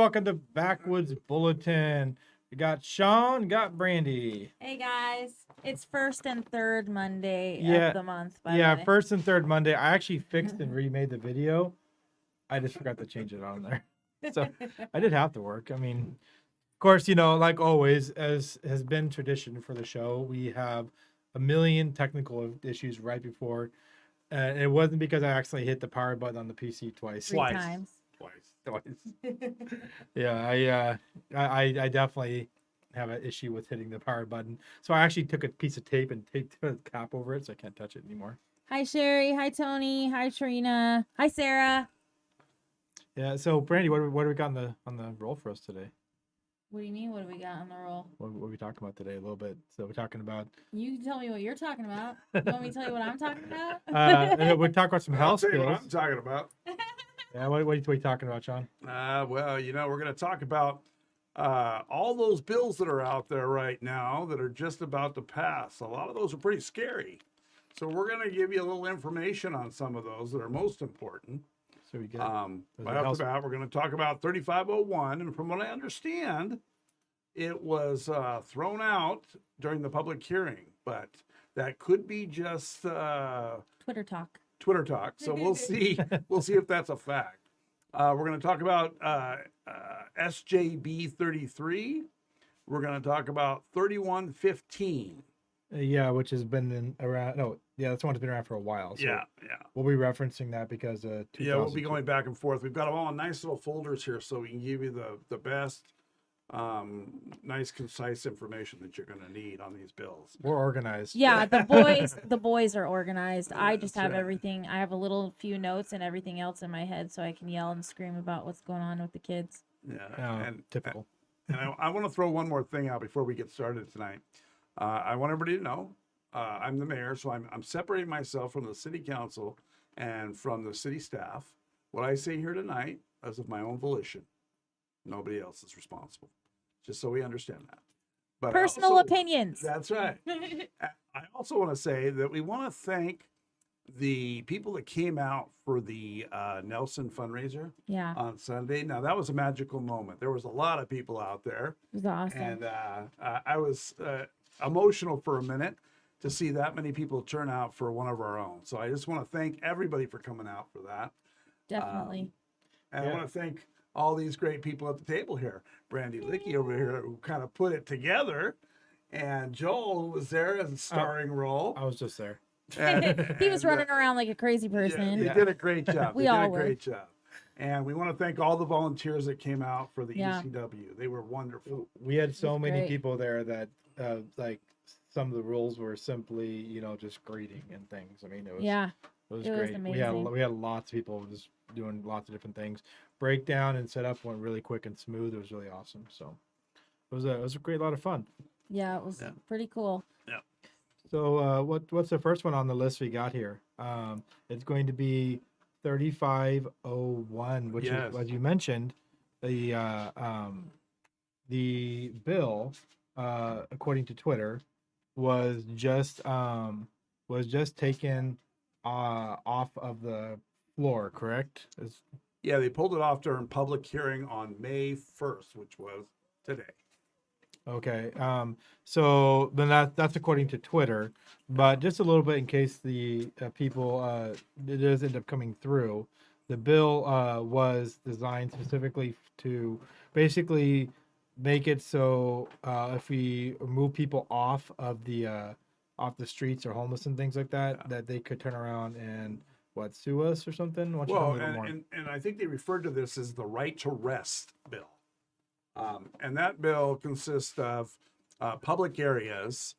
welcome to Backwoods Bulletin. We got Sean, got Brandy. Hey guys, it's first and third Monday Yeah, of the month. By Yeah, the way. first and third Monday. I actually fixed and remade the video. I just forgot to change it on there. So I did have to work. I mean, of course, like always, as has been tradition for the show, we have a million technical issues right before. It wasn't because I accidentally hit the power button on the PC twice. Three times. Twice. Yeah, I definitely have an issue with hitting the power button. So I actually took a piece of tape and taped a cap over it so I can't touch it anymore. Hi Sherry. Hi Tony. Hi Trina. Hi Sarah. Yeah. So Brandy, what do we got on the roll for us today? What do you mean? What do we got on the roll? What are we talking about today? A little bit. So we're talking about. You tell me what you're talking about. You want me to tell you what I'm talking about? We're talking about some health I'll tell you what skills. I'm talking about. Yeah. What are you talking about, Sean? Well, we're going to talk about all those bills that are out there right now that are just about to pass. A lot of those are pretty scary. So we're going to give you a little information on some of those that are most important. So we get. Right off the bat, we're going to talk about 3501. And from what I understand, it was thrown out during the public hearing, but that could be just Twitter talk. So we'll see. We'll see if that's a fact. We're going to talk about SJB 33. We're going to talk about 3115. Yeah, which has been around. No, yeah, that's one that's been around for a while. So Yeah. we'll be referencing that because We'll be going back and forth. We've got them all in nice little folders here, so we can give you the best, nice, concise information that you're going to need on these bills. We're organized. Yeah, the boys are organized. I just have everything. I have a few notes and everything else in my head, so I can yell and scream about what's going on with the kids. Yeah, Typical. And I want to throw one more thing out before we get started tonight. I want everybody to know I'm the mayor, so I'm separating myself from the city council and from the city staff. What I say here tonight is of my own volition. Nobody else is responsible. Just so we understand that. But Personal opinions. That's right. I also want to say that we want to thank the people that came out for the Nelson fundraiser on Sunday. Now, that was a magical moment. There was a lot of people out there. It was awesome. And I was emotional for a minute to see that many people turn out for one of our own. So I just want to thank everybody for coming out for that. Definitely. And I want to thank all these great people at the table here. Brandy Licky over here, who kind of put it together. And Joel, who was there as a starring role. I was just there. He was running around like a crazy person. They did a great job. We all were. Great job. And we want to thank all the volunteers that came out for the ECW. They were wonderful. We had so many people there that like some of the rules were simply, just greeting and things. I mean, it was great. Amazing. We had lots of people just doing lots of different things. Breakdown and setup went really quick and smooth. It was really awesome. So it was a great lot of fun. Yeah, it was pretty cool. Yeah. So what's the first one on the list we got here? It's going to be 3501, which is, as you mentioned, the bill, according to Twitter, was just taken off of the floor. Correct? Yeah, they pulled it off during public hearing on May 1st, which was today. Okay. So then that's according to Twitter, but just a little bit in case the people it does end up coming through. The bill was designed specifically to basically make it so if we move people off the streets or homeless and things like that, that they could turn around and sue us or something. And I think they referred to this as the right to rest bill. And that bill consists of public areas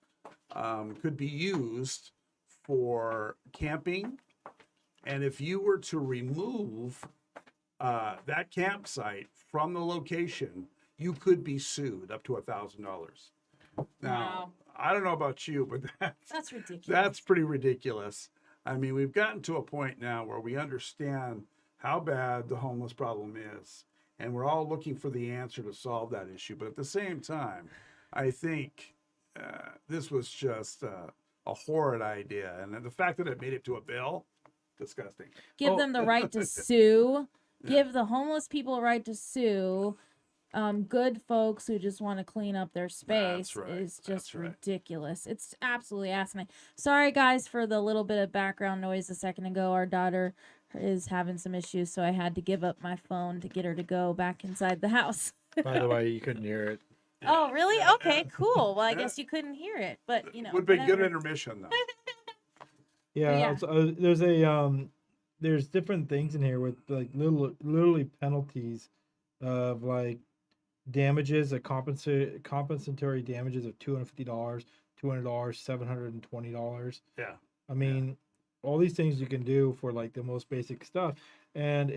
could be used for camping. And if you were to remove that campsite from the location, you could be sued up to $1,000. Now, I don't know about you, but that's ridiculous. That's pretty ridiculous. I mean, we've gotten to a point now where we understand how bad the homeless problem is. And we're all looking for the answer to solve that issue. But at the same time, I think this was just a horrid idea. And the fact that it made it to a bill, disgusting. Give them the right to sue. Give the homeless people a right to sue. good folks who just want to clean up their space right. is just That's right. ridiculous. It's absolutely asinine. Sorry guys for the little bit of background noise a second ago. Our daughter is having some issues, so I had to give up my phone to get her to go back inside the house. By the way, you couldn't hear it. Oh, really? Yeah, Okay, cool. Well, I yeah. guess you couldn't hear it, but you know, Would be good whatever. intermission though. Yeah, yeah. also, there's different things in here with like literally penalties of like damages, a compensatory damages of $250, $200, $720. Yeah. I mean, all these things you can do for like the most basic stuff, and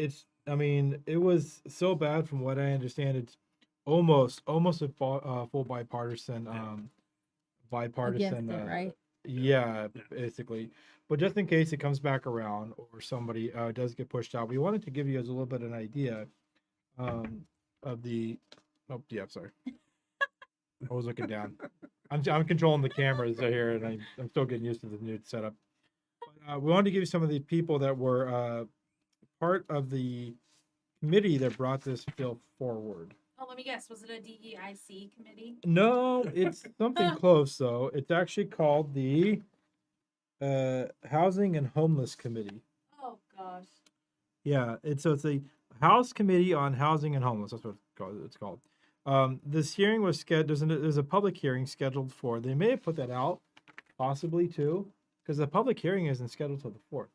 I mean, it was so bad from what I understand. It's almost a full bipartisan Against it, right? yeah, Yeah. basically. But just in case it comes back around or somebody does get pushed out, we wanted to give you guys a little bit of an idea of the. Oh, yeah, sorry. I was looking down. I'm controlling the cameras here, and I'm still getting used to the new setup. We wanted to give you some of the people that were part of the committee that brought this bill forward. Oh, let me guess. Was it a DEIC committee? No, it's something close though. It's actually called the Housing and Homeless Committee. Oh gosh. Yeah, it's a House Committee on Housing and Homeless. That's what it's called. This hearing was scheduled. There's a public hearing scheduled for. They may have put that out, possibly too, because the public hearing isn't scheduled till the 4th,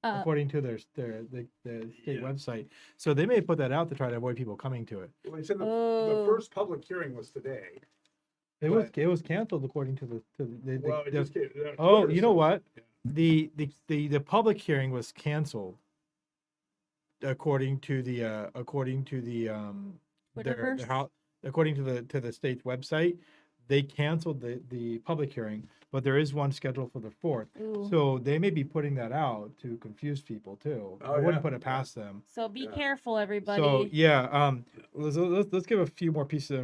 according to the state website. So they may put that out to try to avoid people coming to it. Well, they said the Oh. first public hearing was today. It was canceled according to the Well, it just came, oh, Twitter you know says- what? Yeah. The public hearing was canceled according to the Twitterverse? according to the state's website. They canceled the public hearing, but there is one scheduled for the 4th. Ooh. So they may be putting that out to confuse people too. Oh, I wouldn't yeah. put it past them. So be Yeah. careful, everybody. So yeah, let's give a few more pieces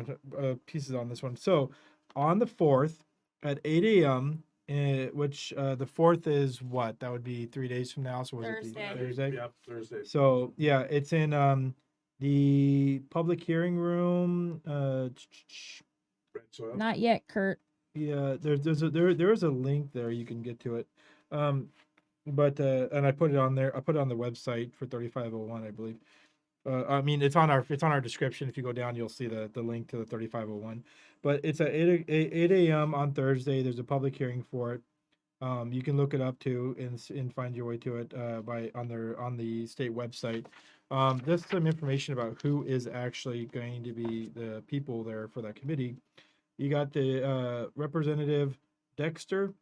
on this one. So on the 4th at 8 a.m., which the 4th is what? That would be 3 days from now. So was it Thursday. Thursday? Yep, Thursday. So yeah, it's in the public hearing room. Red soil. Not yet, Kurt. Yeah, there is a link there you can get to it. But and I put it on there. I put it on the website for 3501, I believe. I mean, it's on our description. If you go down, you'll see the link to the 3501. But it's at 8 a.m. on Thursday. There's a public hearing for it. You can look it up too and find your way to it on the state website. Just some information about who is actually going to be the people there for that committee. You got the Representative Dexter.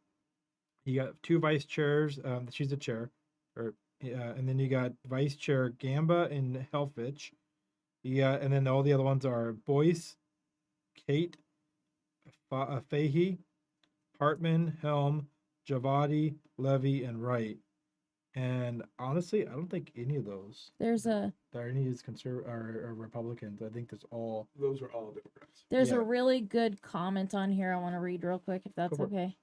You got 2 vice chairs. She's the chair, and then you got Vice Chair Gamba and Helfich. Yeah, and then all the other ones are Boyce, Kate, Fahey, Hartman, Helm, Javadi, Levy, and Wright. And honestly, I don't think any of those There's a are any of these are Republicans. I think that's all. Those are all Democrats. there's Yeah. a really good comment on here I want to read real quick if that's Go for it.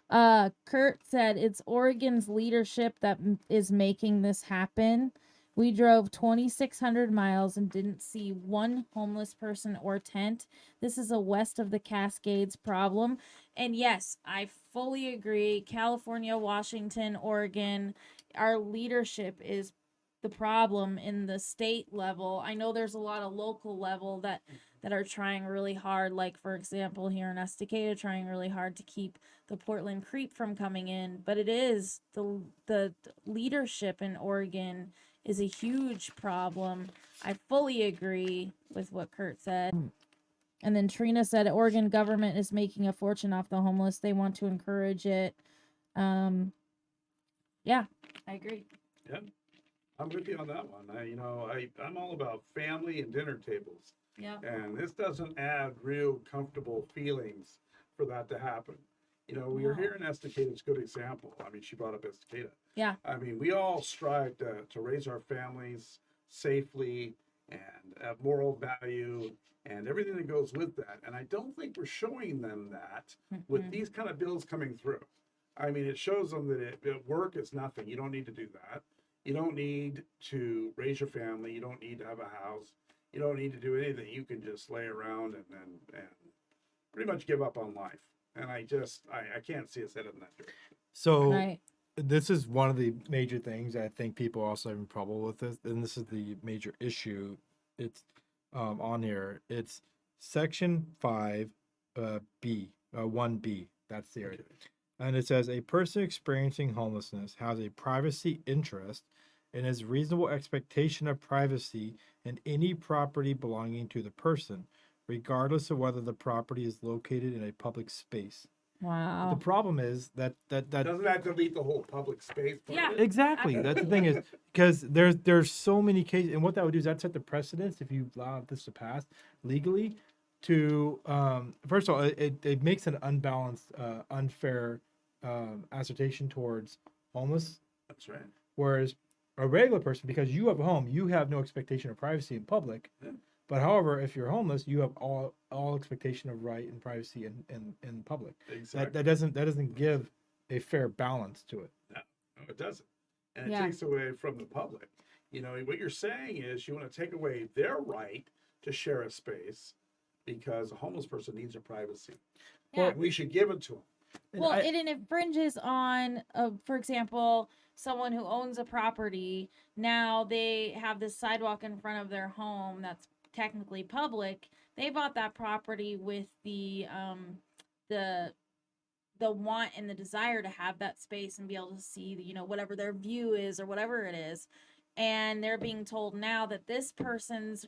okay. Kurt said it's Oregon's leadership that is making this happen. We drove 2,600 miles and didn't see one homeless person or tent. This is a west of the Cascades problem. And yes, I fully agree. California, Washington, Oregon, our leadership is the problem in the state level. I know there's a lot of local level that are trying really hard, like for example here in Estacada, trying really hard to keep the Portland creep from coming in, but it is the leadership in Oregon is a huge problem. I fully agree with what Kurt said. And then Trina said Oregon government is making a fortune off the homeless. They want to encourage it. Yeah, I agree. Yeah, I'm with you on that one. I'm all about family and dinner tables. Yeah. And this doesn't add real comfortable feelings for that to happen. We were No. here in Estacada, it's a good example. I mean, she brought up Estacada. Yeah. I mean, we all strive to raise our families safely and have moral value and everything that goes with that. And I don't think we're showing them that with these kind of bills coming through. I mean, it shows them that work is nothing. You don't need to do that. You don't need to raise your family. You don't need to have a house. you don't need to do anything. You can just lay around and pretty much give up on life. And I can't see us headed in that direction. So Right. this is one of the major things I think people also having trouble with this, and this is the major issue. It's on here. It's section 5, B, 1B. That's the area. Okay. And it says a person experiencing homelessness has a privacy interest and has reasonable expectation of privacy in any property belonging to the person, regardless of whether the property is located in a public space. The Wow. problem is that Doesn't that delete the whole public space part Yeah. of it? exactly that's the thing is because there's so many cases, and what that would do is that set the precedence if you allow this to pass legally to first of all it makes an unbalanced unfair assertion towards homeless, That's right. whereas a regular person, because you have a home, you have no expectation of privacy in public. Yeah. But however, if you're homeless, you have all expectation of right and privacy in public. Exactly. That doesn't give a fair balance to it. No, it doesn't. And it Yeah. takes away from the public. You know, what you're saying is you want to take away their right to share a space because a homeless person needs their privacy. Yeah. And we should give it to them. And Well, I- it infringes on, for example, someone who owns a property. Now they have this sidewalk in front of their home that's technically public. They bought that property with the want and the desire to have that space and be able to see, whatever their view is or whatever it is. And they're being told now that this person's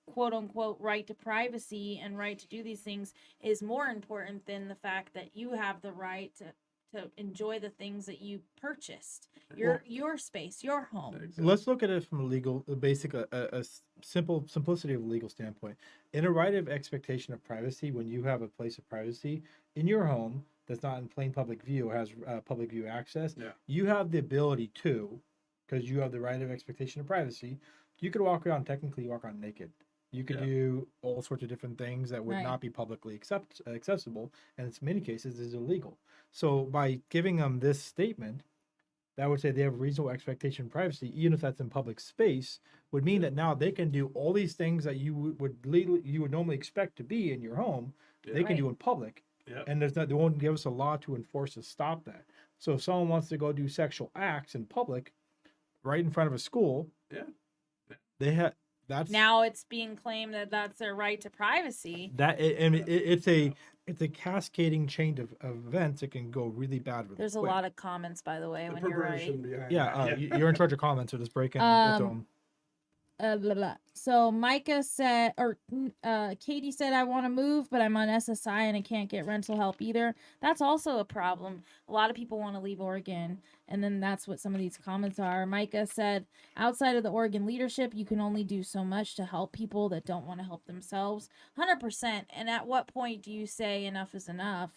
quote unquote right to privacy and right to do these things is more important than the fact that you have the right to enjoy the things that you purchased, your space, your home. Let's look at it from a legal, simplicity of a legal standpoint. In a right of expectation of privacy, when you have a place of privacy in your home that's not in plain public view, has public view access, Yeah. you have the ability to, because you have the right of expectation of privacy, you could walk around, technically walk around naked. You could Yeah. do all sorts of different things that would Right. not be publicly accessible, and in many cases is illegal. So by giving them this statement, that would say they have reasonable expectation of privacy, even if that's in public space, would mean that now they can do all these things that you would normally expect to be in your home. They can do in public, Yeah. and they won't give us a law to enforce to stop that. So if someone wants to go do sexual acts in public, right in front of a school, Yeah. they have that's Now it's being claimed that that's their right to privacy. it's a cascading chain of events. It can go really bad with. There's a lot of comments, by the way, The when you're right. perversion behind Yeah, that. you're in charge of comments, so just break in and get to 'em. Blah, blah. So Micah said, or Katie said, I want to move, but I'm on SSI and I can't get rental help either. That's also a problem. A lot of people want to leave Oregon, and then that's what some of these comments are. Micah said, outside of the Oregon leadership, you can only do so much to help people that don't want to help themselves. 100%. And at what point do you say enough is enough?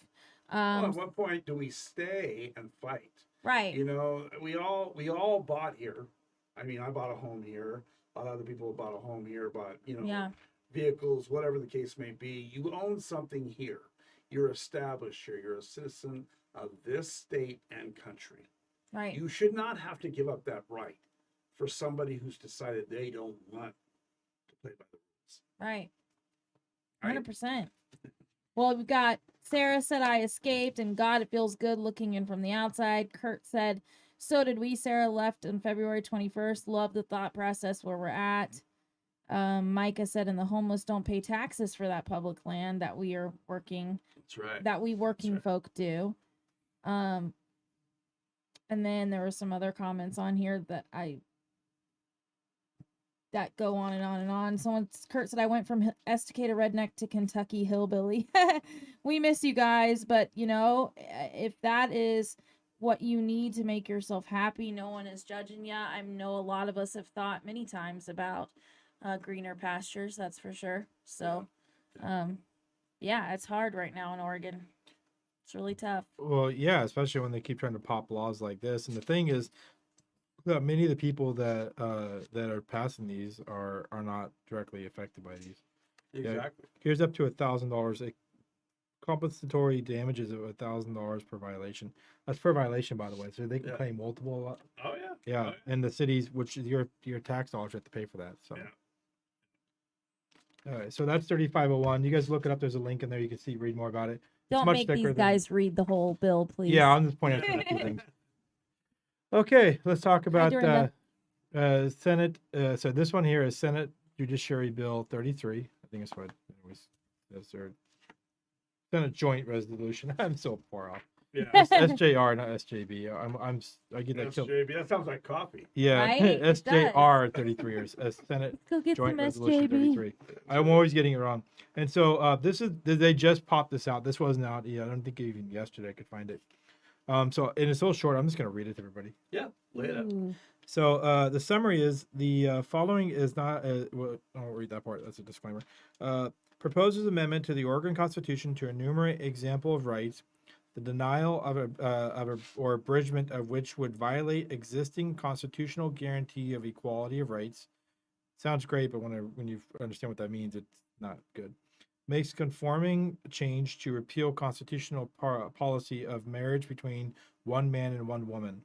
Well, at what point do we stay and fight? Right. You know, we all bought here. I mean, I bought a home here. A lot of other people bought a home here, bought, Yeah. vehicles, whatever the case may be. You own something here. You're established here. You're a citizen of this state and country. Right. You should not have to give up that right for somebody who's decided they don't want to play by the rules. Right. Right? 100%. Well, we've got Sarah said, I escaped, and God, it feels good looking in from the outside. Kurt said, so did we. Sarah left on February 21st. Love the thought process where we're at. Micah said, and the homeless don't pay taxes for that public land that we are working, That's right. that we working right. folk do. And then there were some other comments on here that go on and on and on. Kurt said, I went from Estacada redneck to Kentucky hillbilly. We miss you guys, but if that is what you need to make yourself happy, no one is judging you. I know a lot of us have thought many times about greener pastures, that's for sure. So, yeah, it's hard right now in Oregon. It's really tough. Well, yeah, especially when they keep trying to pop laws like this. And the thing is, that many of the people that are passing these are not directly affected by these. Exactly. Here's up to $1,000. Compensatory damages of $1,000 per violation. That's per violation, by the way. So they can Yeah. claim multiple. Oh yeah. Yeah, Oh, and the cities, which is your tax dollars, have to pay for that. So Yeah. All right, so that's 3501. You guys look it up. There's a link in there. You can see, read more about it. Don't much make thicker these than- guys read the whole bill, please. Yeah, I'm just pointing out a few things. Okay, let's talk about Dorinda. Senate. So this one here is Senate Judiciary Bill 33. I think that's what it was. That's their Senate Joint Resolution. I'm so far off. Yeah. SJR, not SJB. I get that killed. SJB, that sounds like coffee. Yeah, Right? It does. SJR 33 or Senate Let's go get Joint some Resolution SJB. 33. I'm always getting it wrong. And so they just popped this out. This wasn't out. Yeah, I don't think even yesterday I could find it. So and it's so short. I'm just gonna read it to everybody. Yeah, lay it up. Ooh. So the summary is the following is not. Well, I won't read that part. That's a disclaimer. Proposes amendment to the Oregon Constitution to enumerate example of rights, the denial of or abridgment of which would violate existing constitutional guarantee of equality of rights. Sounds great, but when you understand what that means, it's not good. Makes conforming change to repeal constitutional policy of marriage between one man and one woman.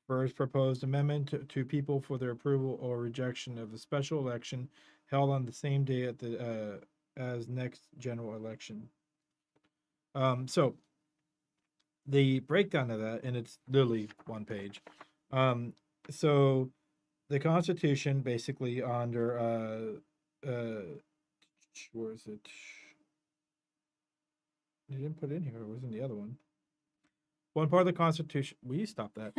Refers proposed amendment to people for their approval or rejection of the special election held on the same day at the as next general election. So the breakdown of that, and it's literally one page. So the Constitution basically under where is it? You didn't put it in here. It was in the other one. One part of the Constitution. Will you stop that?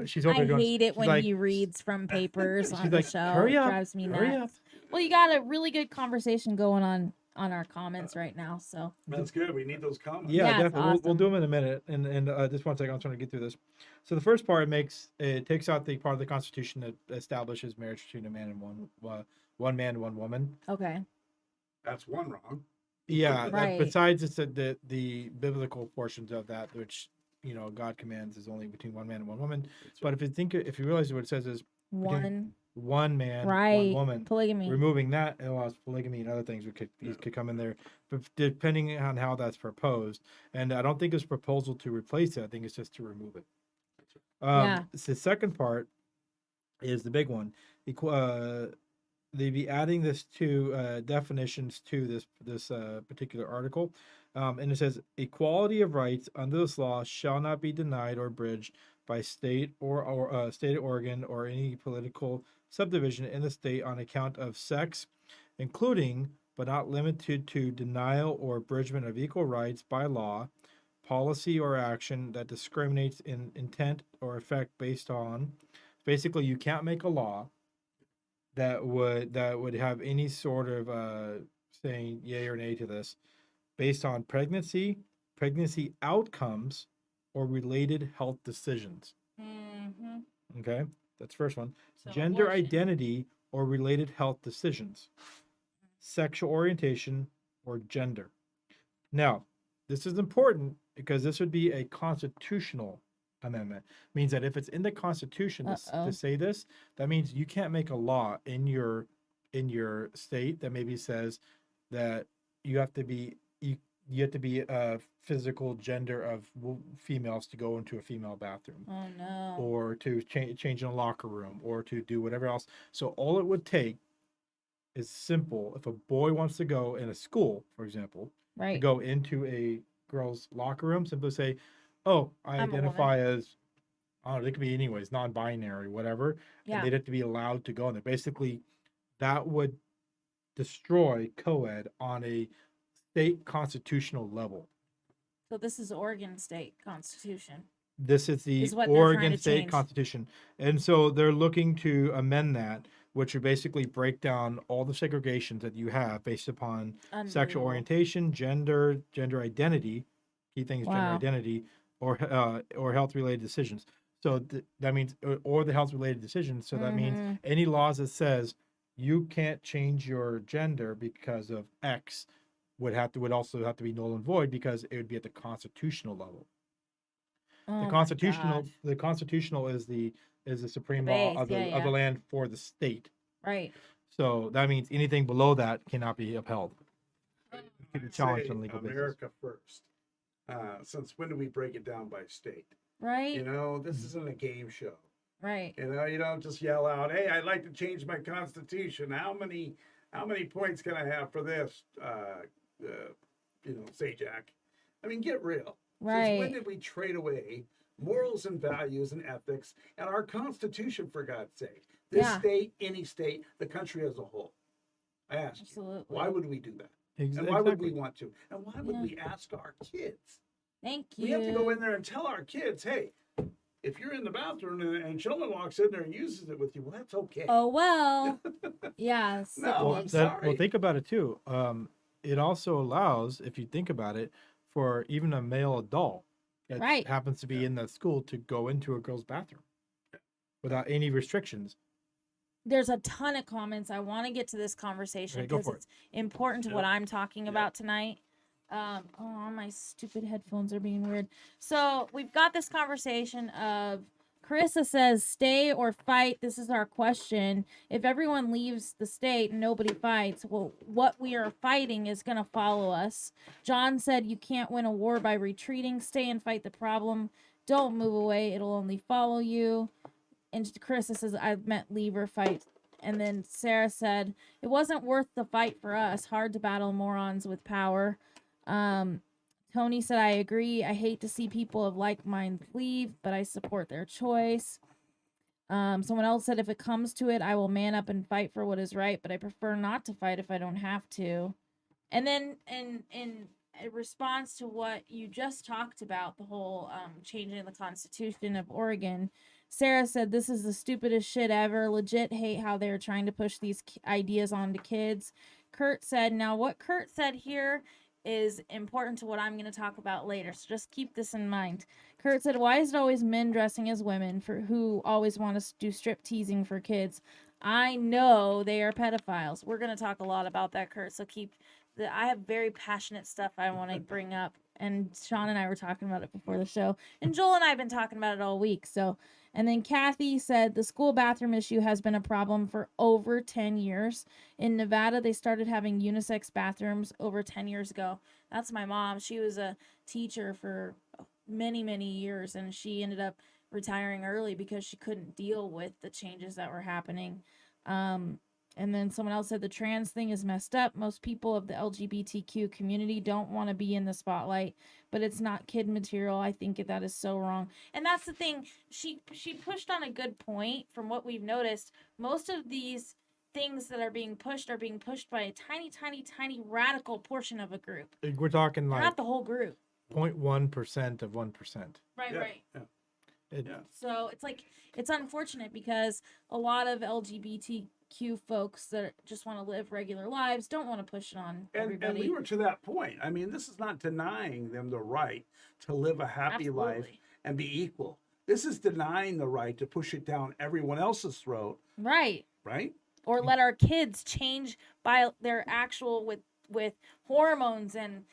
She's over I there going, hate it she's when like, he reads from papers she's on the like, show. hurry It up, drives me hurry nuts. up. Well, you got a really good conversation going on our comments right now, so That's good. We need those comments. Yeah, Yeah, it's definitely. We'll awesome. do them in a minute. And just 1 second, I'm trying to get through this. So the first part it takes out the part of the Constitution that establishes marriage between a man and one man and one woman. okay. That's one wrong. Yeah. Right. Besides, it's the biblical portions of that, which God commands is only between one man and one woman. But if you realize what it says is one man, Right. one woman. Polygamy. Removing that allows polygamy and other things could come in there, but depending on how that's proposed. And I don't think it's a proposal to replace it. I think it's just to remove it. Yeah. The second part is the big one. They'd be adding this to definitions to this particular article. And it says equality of rights under this law shall not be denied or abridged by state or state of Oregon or any political subdivision in the state on account of sex, including but not limited to denial or abridgment of equal rights by law, policy or action that discriminates in intent or effect based on. Basically, you can't make a law that would have any sort of saying yay or nay to this based on pregnancy outcomes, or related health decisions. Mm-hmm. Okay, that's the first one. So Gender abortion. identity or related health decisions, sexual orientation or gender. Now, this is important because this would be a constitutional amendment. Means that if it's in the Constitution to say this, that means you can't make a law in your state that maybe says that you have to be a physical gender of females to go into a female bathroom. Oh no. Or to change in a locker room, or to do whatever else. So all it would take is simple. If a boy wants to go in a school, for example, to Right. go into a girl's locker room, simply say, "Oh, I I'm a identify as," I don't know, it could be anyways, non-binary, whatever. Yeah. And they'd have to be allowed to go in there. Basically, that would destroy co-ed on a state constitutional level. So this is Oregon state constitution. This is the Is what they're trying Oregon to State change. Constitution. And so they're looking to amend that, which would basically break down all the segregations that you have based upon sexual Unbelievable. orientation, gender identity, key thing is gender Wow. identity, or health related decisions. So that means, or the health related decisions. So that means Mhm. any laws that says you can't change your gender because of X would also have to be null and void, because it would be at the constitutional level. Oh The my constitutional gosh. the constitutional is the supreme The law base, of the yeah. land for the state. Right. So that means anything below that cannot be upheld. It could be I'd challenged say on legal basis. America first. Since when do we break it down by state? Right. You know, this isn't a game show. Right. You know, you don't just yell out, "Hey, I'd like to change my constitution." How many how many points can I have for this? Say Jack. I mean, get real. Since when Right. did we trade away morals and values and ethics and our Constitution, for God's sake? This Yeah. state, any state, the country as a whole. I ask you, Absolutely. why would we do that? Ex- And why would we exactly. want to? And why would Yeah. we ask our kids? Thank you. We have to go in there and tell our kids, hey, if you're in the bathroom and Sheldon walks in there and uses it with you, well, that's okay. Oh well. Yeah. So, No, Well, I'm that, sorry. well, think about it too. It also allows, if you think about it, for even a male adult that Right. happens to be in that school to go into a girl's bathroom without any restrictions. there's a ton of comments. I want to get to this conversation Okay, go because for it. it's important to what Yeah. I'm talking Yeah. about tonight. Oh, my stupid headphones are being weird. So we've got this conversation of Carissa says, stay or fight. This is our question. If everyone leaves the state and nobody fights, well, what we are fighting is going to follow us. John said, you can't win a war by retreating. Stay and fight the problem. Don't move away. It'll only follow you. And Carissa says, I meant leave or fight. And then Sarah said, it wasn't worth the fight for us. Hard to battle morons with power. Tony said, I agree. I hate to see people of like mind leave, but I support their choice. Someone else said, if it comes to it, I will man up and fight for what is right, but I prefer not to fight if I don't have to. And then in response to what you just talked about, the whole changing the Constitution of Oregon, Sarah said, this is the stupidest shit ever. Legit hate how they're trying to push these ideas onto kids. Kurt said, now what Kurt said here is important to what I'm going to talk about later. So just keep this in mind. Kurt said, why is it always men dressing as women for who always want to do strip teasing for kids? I know they are pedophiles. We're going to talk a lot about that, Kurt. So I have very passionate stuff I want to bring up. And Sean and I were talking about it before the show. And Joel and I have been talking about it all week. So, and then Kathy said the school bathroom issue has been a problem for over 10 years. In Nevada, they started having unisex bathrooms over 10 years ago. That's my mom. She was a teacher for many, many years, and she ended up retiring early because she couldn't deal with the changes that were happening. And then someone else said the trans thing is messed up. Most people of the LGBTQ community don't want to be in the spotlight, but it's not kid material. I think that is so wrong. And that's the thing. She pushed on a good point from what we've noticed. Most of these things that are being pushed by a tiny, tiny, tiny radical portion of a group. We're talking like Not the whole group. 0.1% of 1%. Right, Yeah, right. yeah. It, Yeah. So it's unfortunate because a lot of LGBTQ folks that just want to live regular lives don't want to push it on And everybody. we were to that point. I mean, this is not denying them the right to live a happy life Absolutely. and be equal. This is denying the right to push it down everyone else's throat, Right. right? Or let our kids change by their actual with hormones and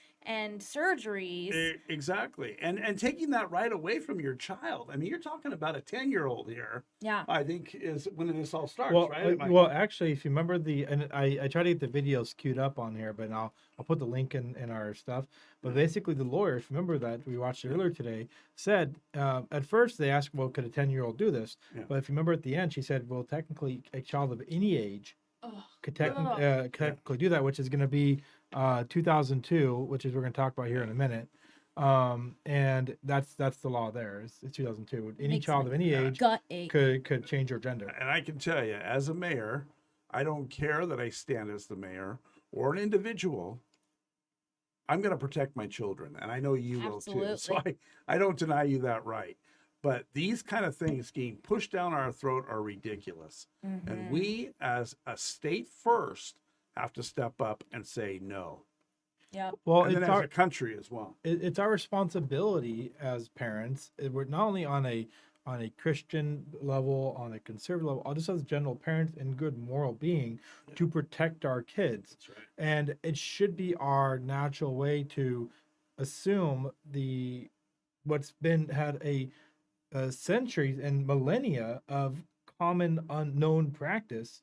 surgeries. Exactly. And taking that right away from your child. I mean, you're talking about a 10-year-old here, Yeah. I think, is when this all starts, well, right? well, actually, if you remember and I try to get the videos queued up on here, but I'll put the link in our stuff. But basically, the lawyers, remember that we watched it earlier today, said at first they asked, well, could a 10-year-old do this? Yeah. But if you remember at the end, she said, well, technically, a child of any age Ugh. could Ugh. technically do that, which is going to be 2002, which is we're going to talk about here in a minute. And that's the law there. It's 2002. Any Makes child my of any age Gut ache. could change their gender. And I can tell you, as a mayor, I don't care that I stand as the mayor or an individual. I'm going to protect my children, and I know you will too. So Absolutely. I don't deny you that right. But these kind of things being pushed down our throat are ridiculous. Mm-hmm. And we, as a state first, have to step up and say no. Yep. Well, And then it's as our a country as well. it's our responsibility as parents. We're not only on a Christian level, on a conservative level, just as general parents and good moral being, to protect our kids. That's right. And it should be our natural way to assume what's been had a centuries and millennia of common unknown practice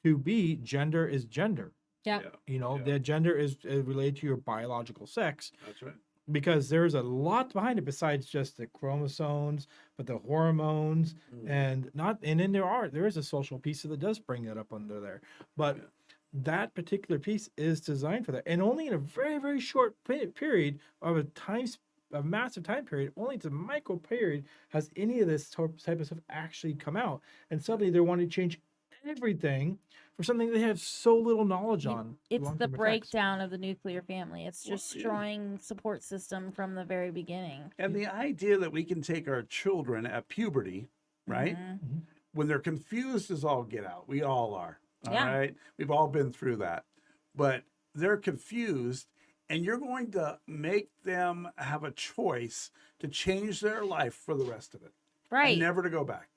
to be gender is gender. Yep. You know, Yeah. that gender is related to your biological sex, That's right. because there's a lot behind it besides just the chromosomes, but the hormones Mm. and then there is a social piece that does bring that up under there. But that particular piece is designed for that, and only in a very, very short period of a massive time period, only it's a micro period has any of this type of stuff actually come out, and suddenly they're wanting to change everything for something they have so little knowledge on. It's the long-term effects. breakdown of the nuclear family. It's Well, destroying support system from the very beginning. And the idea that we can take our children at puberty, right? Mhm. When they're confused as all get out, we all are. All Yeah. right. We've all been through that. But they're confused, and you're going to make them have a choice to change their life for the rest of it. Right. And never to go back.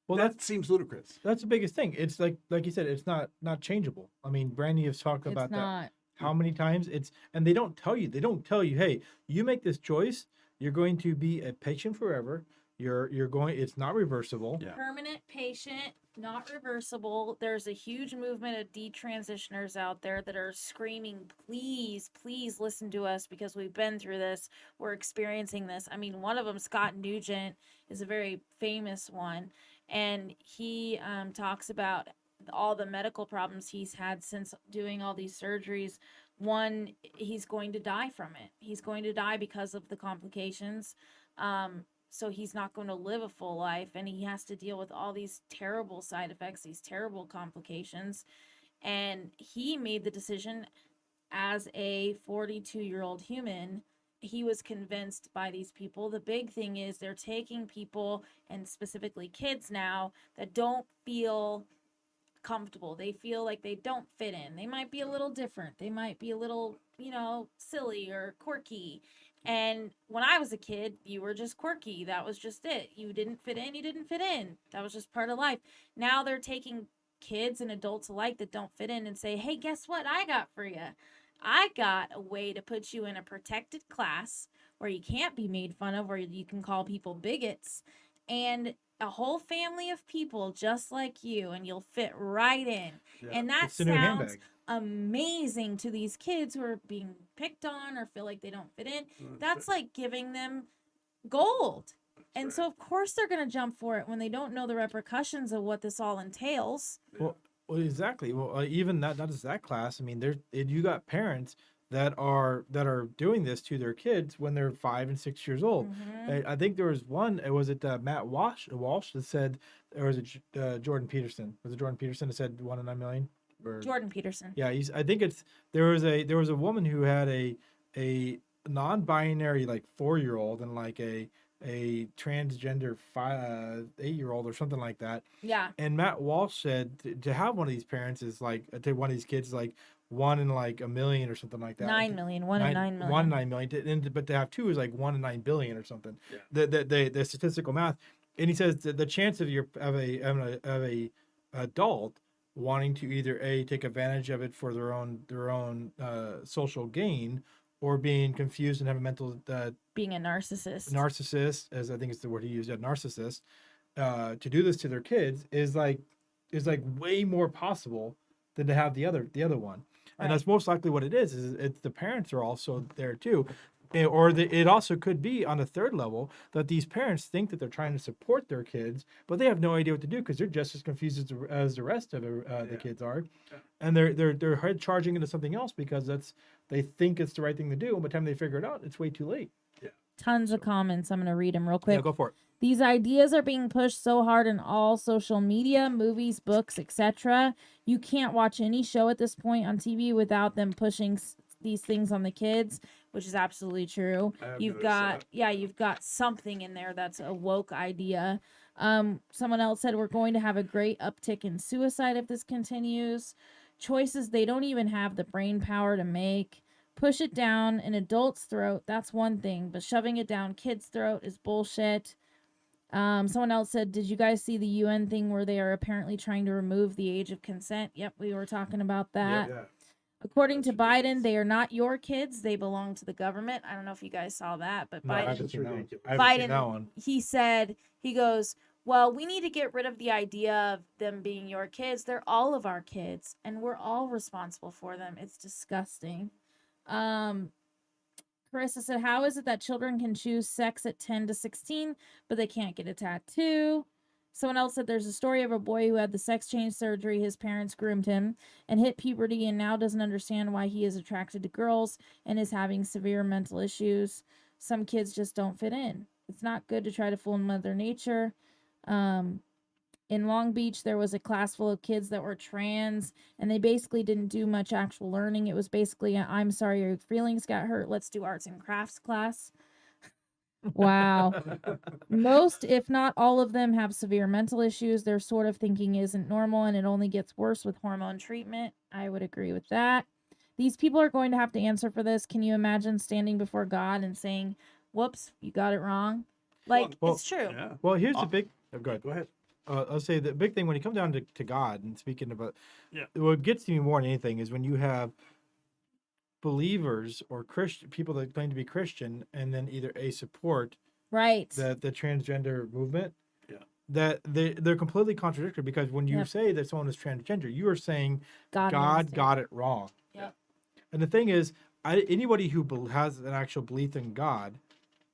Well, That seems ludicrous. that's the biggest thing. It's like you said, it's not changeable. I mean, Brandy has talked It's about that not. how many times and they don't tell you, hey, you make this choice, you're going to be a patient forever. It's not reversible. Yeah. Permanent patient, not reversible. There's a huge movement of detransitioners out there that are screaming, please, please listen to us because we've been through this. We're experiencing this. I mean, one of them, Scott Nugent, is a very famous one. And he talks about all the medical problems he's had since doing all these surgeries. One, he's going to die from it. He's going to die because of the complications. So he's not going to live a full life, and he has to deal with all these terrible side effects, these terrible complications. And he made the decision as a 42-year-old human. He was convinced by these people. The big thing is they're taking people, and specifically kids now, that don't feel comfortable. They feel like they don't fit in. They might be a little different. They might be a little, silly or quirky. And when I was a kid, you were just quirky. That was just it. You didn't fit in. You didn't fit in. That was just part of life. Now they're taking kids and adults alike that don't fit in and say, hey, guess what I got for you? I got a way to put you in a protected class where you can't be made fun of, where you can call people bigots, and a whole family of people just like you, and you'll fit right in. Yeah. And that It's the new sounds handbag. amazing to these kids who are being picked on or feel like they don't fit in. That's like giving them gold. And so, of course, they're going to jump for it when they don't know the repercussions of what this all entails. Well, exactly. Well, even not just that class. I mean, you got parents that are doing this to their kids when they're 5 and 6 years old. Mhm. I think there was one. Was it Matt Walsh that said, or was it Jordan Peterson? Was it Jordan Peterson that said 1 in 9 million? Or, Jordan Peterson. yeah, I think there was a woman who had a non-binary like 4-year-old and like a transgender 8-year-old or something like that. Yeah. And Matt Walsh said to have one of these parents is like to one of these kids is like 1 in like a million or something like that. 9 million. 1 in 9 million. 1 in 9 million. But to have 2 is like 1 in 9 billion or something. Yeah. The statistical math. And he says the chance of a adult wanting to either take advantage of it for their own social gain, or being confused and have a mental Being a narcissist, as I think is the word he used, narcissist, to do this to their kids is like way more possible than to have the other one. Right. And that's most likely what it is it's the parents are also there too. It also could be on a third level that these parents think that they're trying to support their kids, but they have no idea what to do because they're just as confused as the rest of the kids are, and they're head charging into something else because they think it's the right thing to do, and by the time they figure it out, it's way too late. Tons of comments. I'm going to read them real quick. Yeah, go for it. These ideas are being pushed so hard in all social media, movies, books, etc. You can't watch any show at this point on TV without them pushing these things on the kids, which is absolutely true. You've got something in there that's a woke idea. Someone else said we're going to have a great uptick in suicide if this continues. Choices they don't even have the brain power to make. Push it down an adult's throat, that's one thing, but shoving it down kids' throat is bullshit. Someone else said, did you guys see the UN thing where they are apparently trying to remove the age of consent? Yep, we were talking about that. Yeah. According to Biden, they are not your kids. They belong to the government. I don't know if you guys saw that, but No, I Biden, haven't seen that one. ridiculous. I haven't seen Biden, that one. he said, he goes, well, we need to get rid of the idea of them being your kids. They're all of our kids, and we're all responsible for them. It's disgusting. Carissa said, how is it that children can choose sex at 10 to 16, but they can't get a tattoo? Someone else said there's a story of a boy who had the sex change surgery. His parents groomed him and hit puberty and now doesn't understand why he is attracted to girls and is having severe mental issues. Some kids just don't fit in. It's not good to try to fool Mother Nature. In Long Beach, there was a class full of kids that were trans, and they basically didn't do much actual learning. It was basically I'm sorry your feelings got hurt. Let's do arts and crafts class. Wow. Most, if not all of them, have severe mental issues. Their sort of thinking isn't normal, and it only gets worse with hormone treatment. I would agree with that. These people are going to have to answer for this. Can you imagine standing before God and saying, whoops, you got it wrong? Like, Well, it's true. Yeah. Well, here's the big. Oh, go ahead. Go ahead. I'll say the big thing when you come down to God and speaking about, Yeah. what gets to me more than anything is when you have believers or Christian people that claim to be Christian and then either support Right. the transgender movement. Yeah. That they're completely contradictory, because when you Yep. say that someone is transgender, you are saying God God got it wrong. Yep. And the thing is, anybody who has an actual belief in God,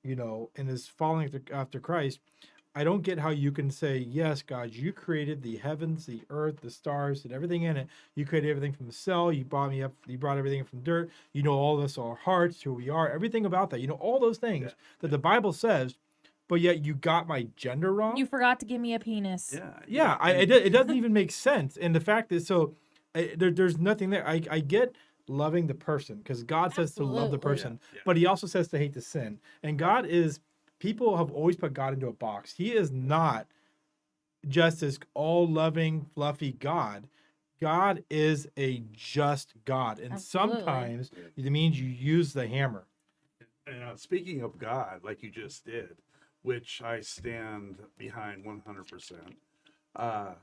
and is following after Christ, I don't get how you can say, yes, God, you created the heavens, the earth, the stars, and everything in it. You created everything from the cell. You brought me up. You brought everything from dirt. You know all this, our hearts, who we are, everything about that. You know all those things that the Bible says, but yet you got my gender wrong. You forgot to give me a penis. Yeah. It doesn't even make sense. And the fact is, there's nothing there. I get loving the person, because God says to love the Absolutely. person, Yeah. but he also says to hate the sin. And God is, people have always put God into a box. He is not just this all loving, fluffy God. God is a just God. And Absolutely. sometimes it means you use the hammer. And speaking of God, like you just did, which I stand behind 100%.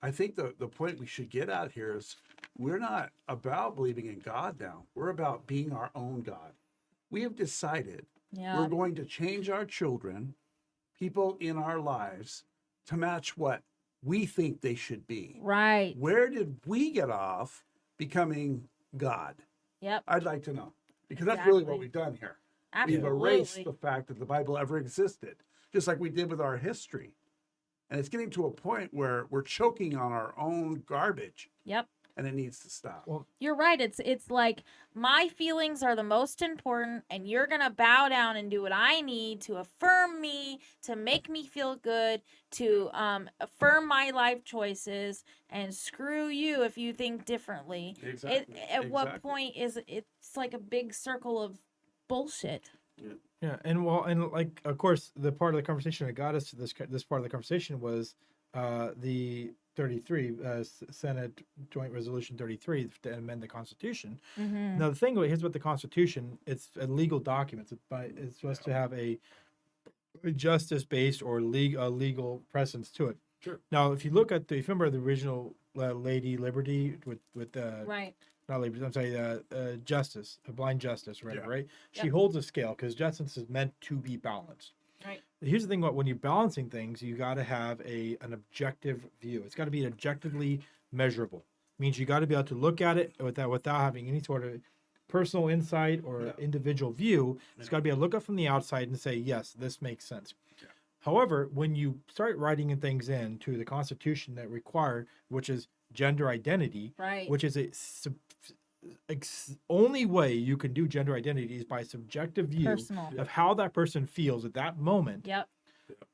I think the point we should get out here is we're not about believing in God now. We're about being our own God. We have decided Yeah. we're going to change our children, people in our lives, to match what we think they should be. Right. Where did we get off becoming God? Yep. I'd like to know, because that's really what Exactly. we've done here. Absolutely. We've erased the fact that the Bible ever existed, just like we did with our history. And it's getting to a point where we're choking on our own garbage, Yep. and it needs to stop. Well, You're right. It's like my feelings are the most important, and you're gonna bow down and do what I need to affirm me, to make me feel good, to affirm my life choices, and screw you if you think differently. Exactly. At what point is it's like a big circle of bullshit? Yeah, and like, of course, the part of the conversation that got us to this part of the conversation was the 33 Senate Joint Resolution 33 to amend the Constitution. Mm-hmm. Now the thing, here's what the Constitution, it's a legal document. It's supposed to have a justice-based or legal presence to it. Sure. Now, if you look at if you remember the original Lady Liberty with Right. not Liberty, I'm sorry, Justice, a blind justice, or whatever, Yeah. right? She Yep. holds a scale because justice is meant to be balanced. Right. Here's the thing about when you're balancing things, you got to have an objective view. It's got to be objectively measurable. Means you got to be able to look at it without having any sort of personal insight or individual view. It's got to be able to look up from the outside and say, yes, this makes sense. Yeah. However, when you start writing in things into the Constitution that require, which is gender identity, Right. which is only way you can do gender identity is by subjective view Personal. of how that person feels at that moment. Yep.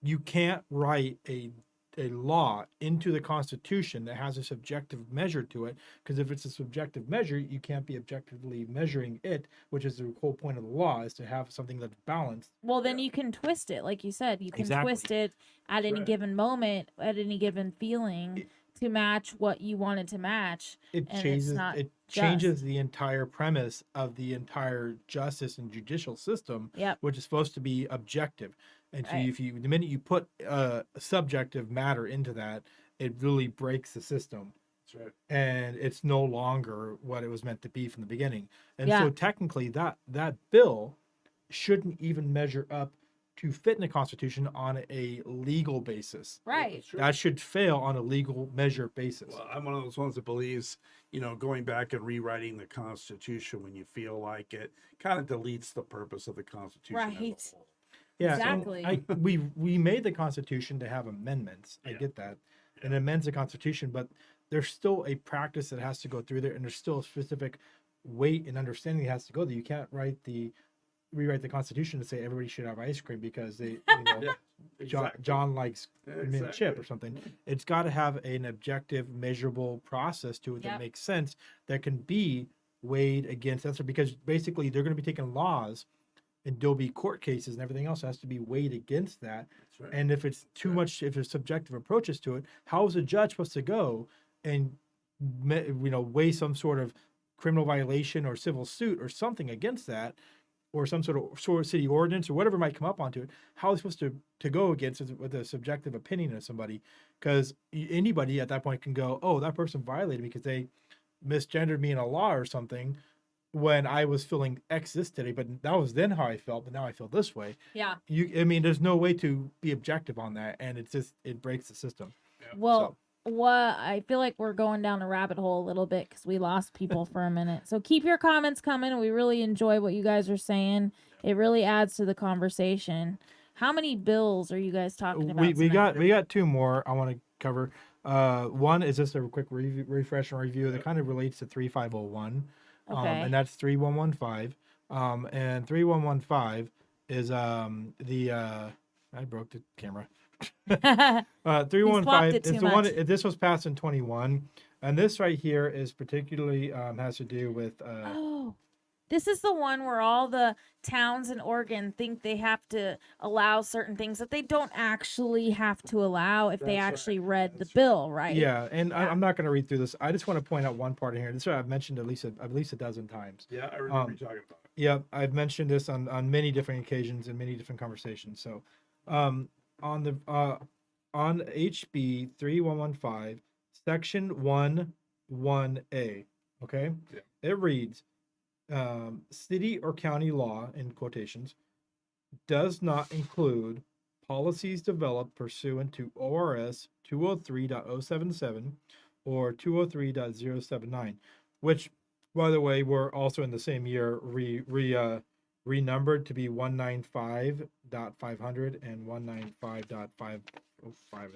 You can't write a law into the Constitution that has a subjective measure to it, because if it's a subjective measure, you can't be objectively measuring it, which is the whole point of the law, is to have something that's balanced. Well, then you can twist it, like you said. You can Exactly. twist it at any right. given moment, at any given feeling, to match what you wanted to match. It And it's changes not it just. changes the entire premise of the entire justice and judicial system, Yep. which is supposed to be objective. And so Right. the minute you put subjective matter into that, it really breaks the system. That's right. And it's no longer what it was meant to be from the beginning. And Yeah. so technically that bill shouldn't even measure up to fit in the Constitution on a legal basis. Right. That's true. That should fail on a legal measure basis. Well, I'm one of those ones that believes, going back and rewriting the Constitution when you feel like it kind of deletes the purpose of the Constitution. as a Right. whole. Yeah, Exactly. and we made the Constitution to have amendments. I Yeah. get that, and it amends the Constitution, but there's still a practice that has to go through there, and there's still a specific weight and understanding that has to go there. You can't rewrite the Constitution to say everybody should have ice cream because they, Yeah, John likes mint chip or Exactly. something. It's got to have an objective, measurable process to it that Yep. makes sense, that can be weighed against that. Because basically, they're going to be taking laws, and there'll be court cases and everything else has to be weighed against that. That's right. And if it's too much, if there's subjective approaches to it, how is a judge supposed to go and weigh some sort of criminal violation or civil suit or something against that, or some sort of city ordinance or whatever might come up onto it? How is it supposed to go against it with a subjective opinion of somebody? Because anybody at that point can go, oh, that person violated me because they misgendered me in a law or something when I was feeling X this today, but that was then how I felt, but now I feel this way. Yeah. I mean, there's no way to be objective on that, and it breaks the system. Well, what I feel like we're going down a rabbit hole a little bit because we lost people for a minute. So keep your comments coming. We really enjoy what you guys are saying. It really adds to the conversation. How many bills are you guys talking about? We tonight? got two more I want to cover. One is just a quick refresh and review that kind of relates to 3501. Okay. And that's 3115. And 3115 is I broke the camera. 315 it is too the one. much. This was passed in 21, and this right here is particularly has to do with. Oh, this is the one where all the towns in Oregon think they have to allow certain things that they don't actually have to allow if they That's right. actually read the That's right. bill, right? Yeah, and Yeah. I'm not going to read through this. I just want to point out one part in here. This is what I've mentioned at least a dozen times. Yeah, I remember you talking about it. Yep, I've mentioned this on many different occasions and many different conversations. So, on HB 3115, section 11A, okay? Yeah. It reads, city or county law, in quotations, does not include policies developed pursuant to ORS 203.077 or 203.079, which, by the way, were also in the same year renumbered to be 195.500 and 195.505.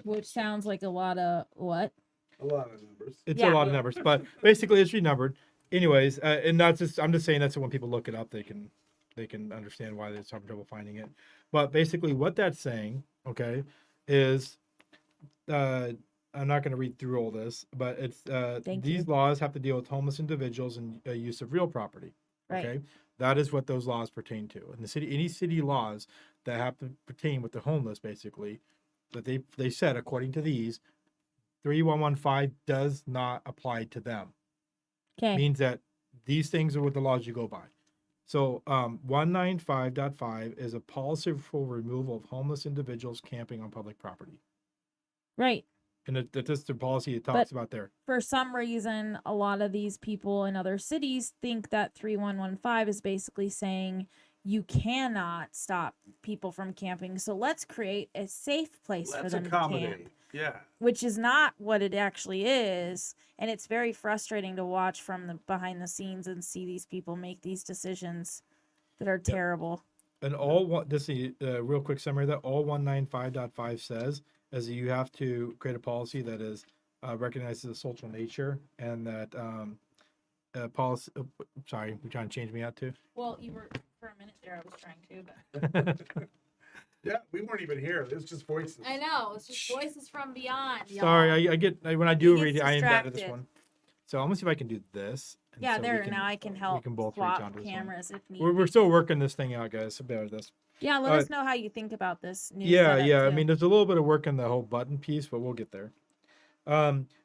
Which sounds like a lot of what? A lot of numbers. It's Yeah. a lot of numbers, but basically it's renumbered. Anyways, and that's just, I'm just saying that's so when people look it up, they can understand why they're having trouble finding it. But basically what that's saying, okay, is I'm not going to read through all this, but it's Thank these you. laws have to deal with homeless individuals and use of real property. Right. Okay, that is what those laws pertain to. And the city, any city laws that have to pertain with the homeless, basically, that they said according to these, 3115 does not apply to them. Okay. Means that these things are what the laws you go by. So 195.5 is a policy for removal of homeless individuals camping on public property. Right. And that's the policy it talks about there. For some reason, a lot of these people in other cities think that 3115 is basically saying you cannot stop people from camping. So let's create a safe place for Let's them to accommodate. camp, Yeah. which is not what it actually is. And it's very frustrating to watch from the behind the scenes and see these people make these decisions that are terrible. And all what this is real quick summary of that all 195.5 says is that you have to create a policy that is recognizes the social nature and that policy. Sorry, you're trying to change me out too. Well, you were for a minute there. I was trying to, but Yeah, we weren't even here. It was just voices. I know it's just voices from beyond. y'all. Sorry, I get when I do He read it, gets I am bad at this distracted. one. So I'm gonna see if I can do this. and Yeah, so we there. can- Now I can we help can both reach swap onto this one. cameras if need. We're still working this thing out, guys. So bear with us. Yeah, let Uh, us know how you think about this. New Yeah, setup, yeah. I too. mean, there's a little bit of work in the whole button piece, but we'll get there.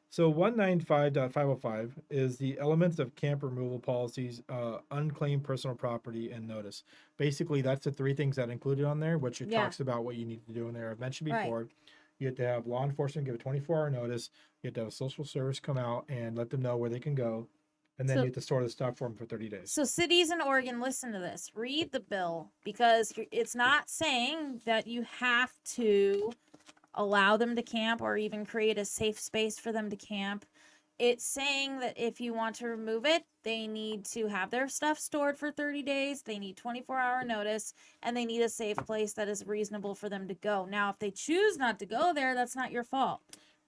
So 195.505 is the elements of camp removal policies, unclaimed personal property, and notice. Basically, that's the three things that included on there, which it Yeah. talks about what you need to do in there. I've mentioned Right. before. You have to have law enforcement give a 24-hour notice. You have to have a social service come out and let them know where they can go. And then So- you have to store the stuff for them for 30 days. So cities in Oregon, listen to this. Read the bill because it's not saying that you have to allow them to camp or even create a safe space for them to camp. it's saying that if you want to remove it, they need to have their stuff stored for 30 days. They need 24-hour notice, and they need a safe place that is reasonable for them to go. Now, if they choose not to go there, that's not your fault.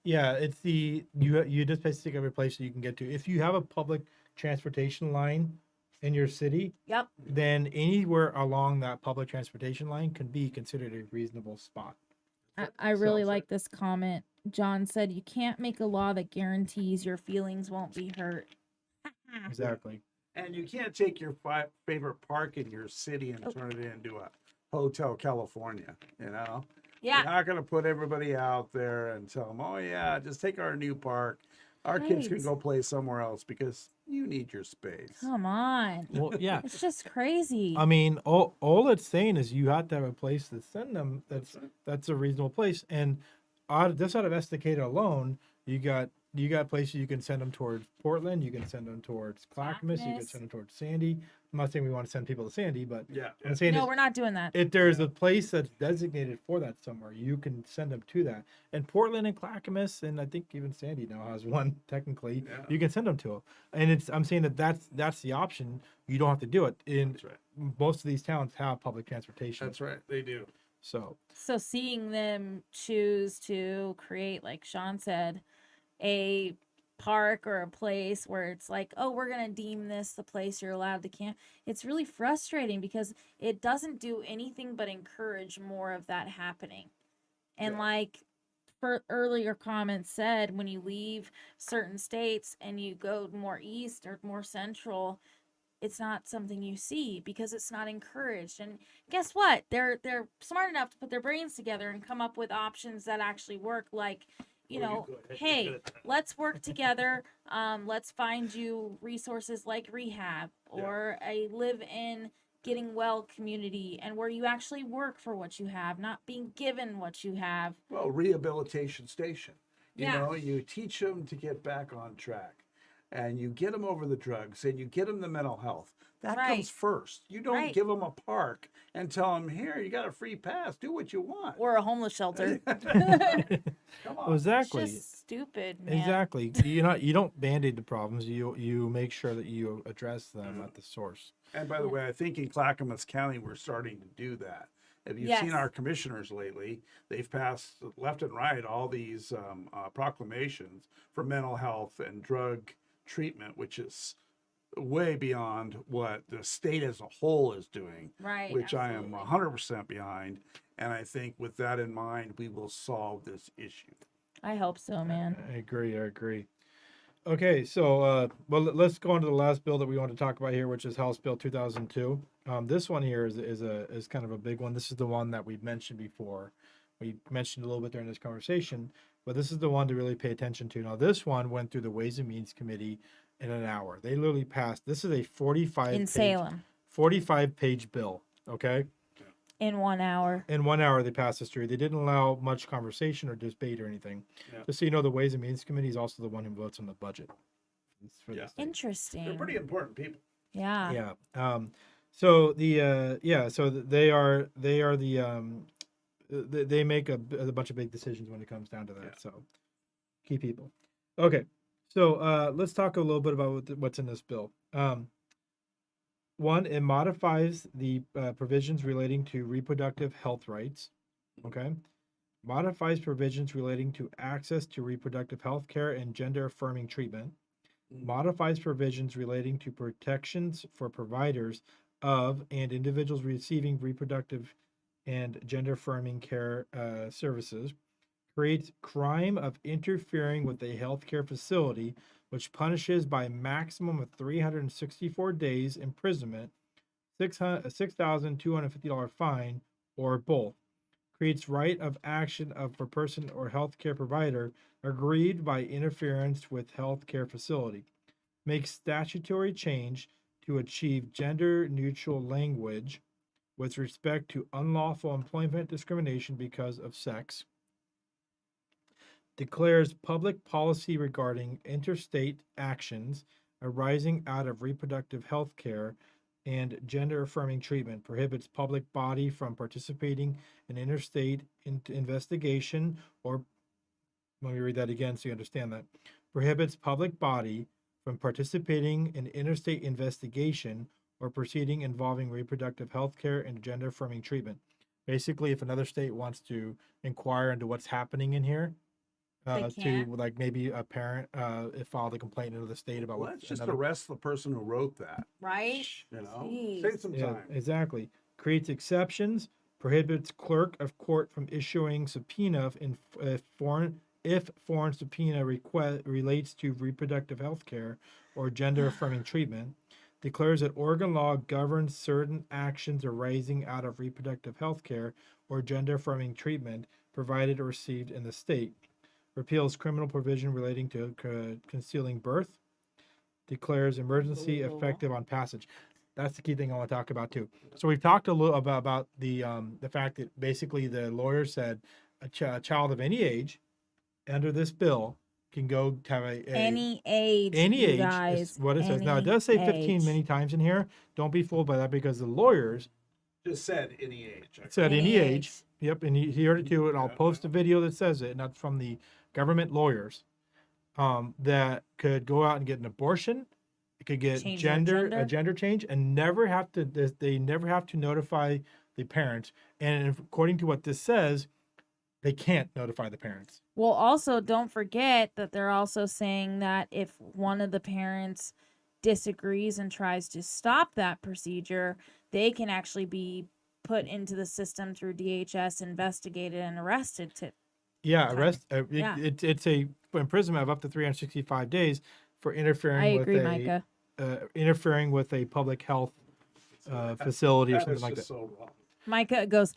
Yeah, it's you just basically every place that you can get to. If you have a public transportation line in your city, Yep. then anywhere along that public transportation line can be considered a reasonable spot. I really So- like this comment. John said, "You can't make a law that guarantees your feelings won't be hurt." Exactly. And you can't take your favorite park in your city and turn it into a Hotel California, you know? You're Yeah. not going to put everybody out there and tell them, oh, yeah, just take our new park. Our kids can Right. go play somewhere else because you need your space. Come on. Well, yeah. It's just crazy. I mean, all it's saying is you have to have a place to send them. That's a reasonable place. And just out of Estacada alone, you got places you can send them towards Portland. You can send them towards Clackamas. You can Clackamas. send them towards Sandy. I'm not saying we want to send people to Sandy, but Yeah. I'm saying No, we're not doing that. if there's a place that's designated for that somewhere, you can send them to that. And Portland and Clackamas, and I think even Sandy now has one technically. Yeah. You can send them to. And I'm saying that's the option. You don't have to do it. In That's right. most of these towns have public transportation. That's right. They do. So So seeing them choose to create, like Sean said, a park or a place where it's like, oh, we're going to deem this the place you're allowed to camp. It's really frustrating because it doesn't do anything but encourage more of that happening. And Yeah. like for earlier comments said, when you leave certain states and you go more east or more central, it's not something you see because it's not encouraged. And guess what? They're smart enough to put their brains together and come up with options that actually work, like, you know, hey, let's work together. Let's find you resources like rehab or a live in getting well community, and where you actually work for what you have, not being given what you have. Well, rehabilitation station. You Yeah. know, you teach them to get back on track and you get them over the drugs and you get them the mental health. That Right. comes first. You don't Right. give them a park and tell them, here, you got a free pass. Do what you want. Or a homeless shelter. Come on. exactly. It's just stupid, man. Exactly. You don't band-aid the problems. You make sure that you address them at the source. And by the way, I think in Clackamas County, we're starting to do that. If you've seen Yes. our commissioners lately, they've passed left and right all these proclamations for mental health and drug treatment, which is way beyond what the state as a whole is doing, Right. which I am absolutely. 100% behind. And I think with that in mind, we will solve this issue. I hope so, man. I agree. Okay, so well, let's go on to the last bill that we want to talk about here, which is House Bill 2002. This one here is kind of a big one. This is the one that we've mentioned before. We mentioned a little bit during this conversation, but this is the one to really pay attention to. Now, this one went through the Ways and Means Committee in an hour. They literally passed. This is a 45-page bill. Okay, In 1 hour. in 1 hour they passed this through. They didn't allow much conversation or debate or anything. Yeah. Just so you know, the Ways and Means Committee is also the one who votes on the budget. It's for the Yeah. state. Interesting. They're pretty important people. Yeah. Yeah. So they are the they make a bunch of big decisions when it comes down to that. Yeah. So key people. Okay. So let's talk a little bit about what's in this bill. One, it modifies the provisions relating to reproductive health rights. Okay. Modifies provisions relating to access to reproductive health care and gender affirming treatment. Modifies provisions relating to protections for providers of and individuals receiving reproductive and gender affirming care services. Creates crime of interfering with a healthcare facility, which punishes by a maximum of 364 days imprisonment, $6,250 fine, or both. Creates right of action of a person or healthcare provider aggrieved by interference with healthcare facility. Makes statutory change to achieve gender neutral language with respect to unlawful employment discrimination because of sex. Declares public policy regarding interstate actions arising out of reproductive health care and gender affirming treatment. Prohibits public body from participating in interstate investigation or, let me read that again so you understand that. prohibits public body from participating in interstate investigation or proceeding involving reproductive health care and gender affirming treatment. Basically, if another state wants to inquire into what's happening in here, to can't. like maybe a parent filed a complaint into the state about Well, what let's just another. arrest the person who wrote that. Right? You know, Jeez. save some Yeah, time. exactly. Creates exceptions, prohibits clerk of court from issuing subpoena if foreign subpoena request relates to reproductive health care or gender affirming treatment. Declares that Oregon law governs certain actions arising out of reproductive health care or gender affirming treatment provided or received in the state. Repeals criminal provision relating to concealing birth. Declares emergency Unbelievable. effective on passage. That's the key thing I want to talk about too. So we've talked a little about the fact that basically the lawyer said a child of any age under this bill can go to have Any age, any you age guys. is what it says. Now it any does say 15 age. many times in here. Don't be fooled by that because the lawyers Just said any age. said any age. age. Yep, and he heard it too, and I'll Yeah. post a video that says it, and that's from the government lawyers. That could go out and get an abortion. It could get Change their a gender. gender change, and never have to. They never have to notify the parents. And according to what this says, they can't notify the parents. Well, also don't forget that they're also saying that if one of the parents disagrees and tries to stop that procedure, they can actually be put into the system through DHS, investigated and arrested. Yeah, Okay. arrest. Yeah. It's a imprisonment of up to 365 days for interfering I with agree, a Micah. interfering with a public health facility or That something is like just that. so wrong. Micah goes,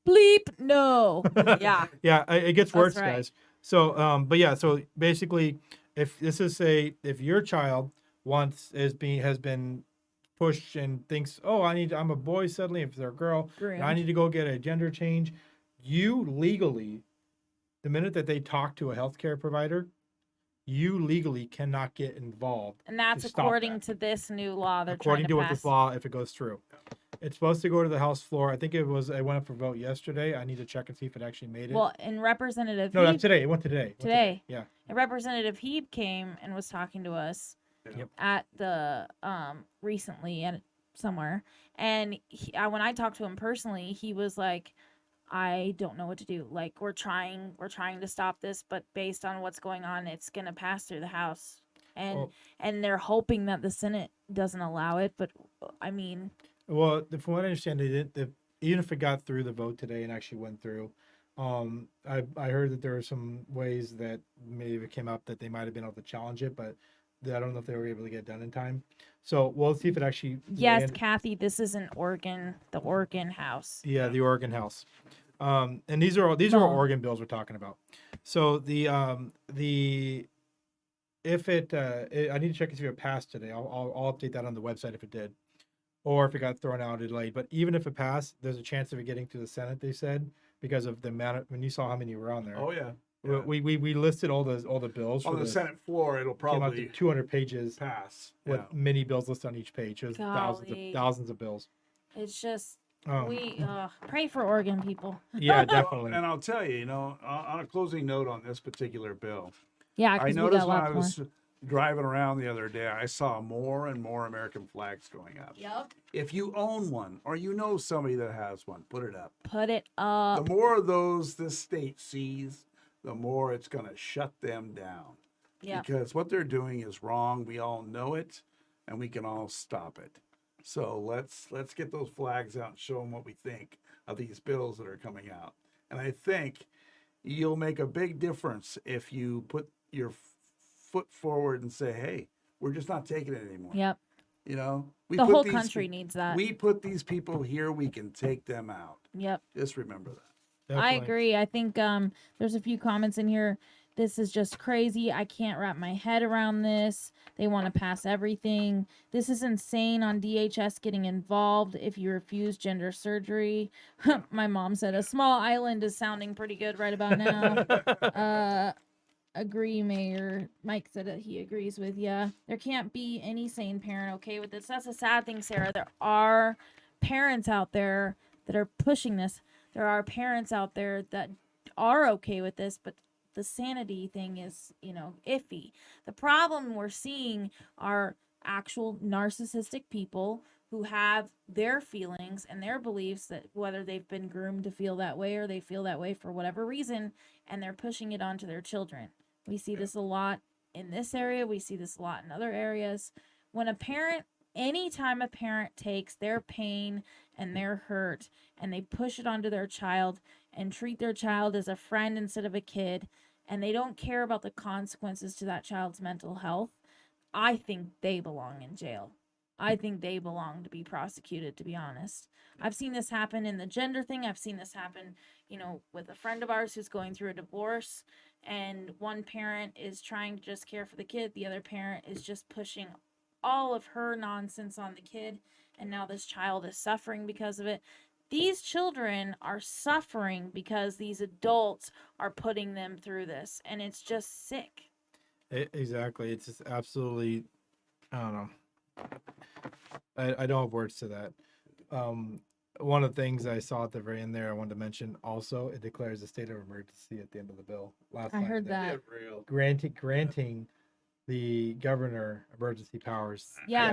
bleep, no. Yeah. Yeah, it gets worse, That's right. guys. So, but yeah, so basically, if this is if your child has been pushed and thinks, oh, I'm a boy suddenly, if they're a girl, and I Groomed. need to go get a gender change, you legally, the minute that they talk to a healthcare provider, you legally cannot get involved. And that's to stop according that. to this new law they're According trying to to what pass. this law, if it goes through. It's supposed to go to the House floor. I think it went up for vote yesterday. I need to check and see if it actually made it. Well, and Representative no, that's Heeb, today. It went today. Today. Yeah. and Representative Heeb came and was talking to us Yep. at the recently at somewhere, and when I talked to him personally, he was like, I don't know what to do. Like we're trying to stop this, but based on what's going on, it's gonna pass through the House, and Well- and they're hoping that the Senate doesn't allow it. But I mean, Well, from what I understand, they didn't. Even if it got through the vote today and actually went through, I heard that there were some ways that maybe it came up that they might have been able to challenge it, but I don't know if they were able to get it done in time. So we'll see if it actually. yes, land- Kathy, this is in Oregon, the Oregon House. Yeah, the Oregon House. And these are No. Oregon bills we're talking about. So if I need to check and see if it passed today. I'll update that on the website if it did, or if it got thrown out or delayed. But even if it passed, there's a chance of it getting to the Senate. They said because of the amount of, when you saw how many were on there. Oh yeah. We listed all the bills On for the Senate floor, it'll came out to probably 200 pages pass. with Yeah. many bills listed on each page. It was Golly. thousands of bills. It's just Um, we pray for Oregon people. yeah, Well, definitely. and I'll tell you, on a closing note on this particular bill, Yeah, I because we got noticed a when lot I more. was driving around the other day, I saw more and more American flags going up. Yep. If you own one or you know somebody that has one, put it up. Put it up. The more of those this state sees, the more it's going to shut them down. Yeah. Because what they're doing is wrong. We all know it, and we can all stop it. So let's get those flags out and show them what we think of these bills that are coming out. And I think you'll make a big difference if you put your foot forward and say, "Hey, we're just not taking it anymore." Yep. You know, The put whole these country pe- needs that. We put these people here. We can take them out. Yep. Just remember that. I Definitely. agree. I think there's a few comments in here. This is just crazy. I can't wrap my head around this. They want to pass everything. This is insane on DHS getting involved if you refuse gender surgery. My mom said a small island is sounding pretty good right about now. Agree, Mayor. Mike said that he agrees with ya. There can't be any sane parent okay with this. That's a sad thing, Sarah. There are parents out there that are pushing this. There are parents out there that are okay with this, but the sanity thing is, iffy. The problem we're seeing are actual narcissistic people who have their feelings and their beliefs, that whether they've been groomed to feel that way or they feel that way for whatever reason, and they're pushing it onto their children. We see this a lot in this area. We see this a lot in other areas. When anytime a parent takes their pain and their hurt and they push it onto their child and treat their child as a friend instead of a kid, and they don't care about the consequences to that child's mental health, I think they belong in jail. I think they belong to be prosecuted, to be honest. I've seen this happen in the gender thing. I've seen this happen, with a friend of ours who's going through a divorce, and one parent is trying to just care for the kid. The other parent is just pushing all of her nonsense on the kid, and now this child is suffering because of it. These children are suffering because these adults are putting them through this, and it's just sick. Exactly. It's just absolutely, I don't know. I don't have words to that. One of the things I saw at the very end there, I wanted to mention also, it declares a state of emergency at the end of the bill. Last I line heard there. that. Granting the governor emergency powers. Yeah.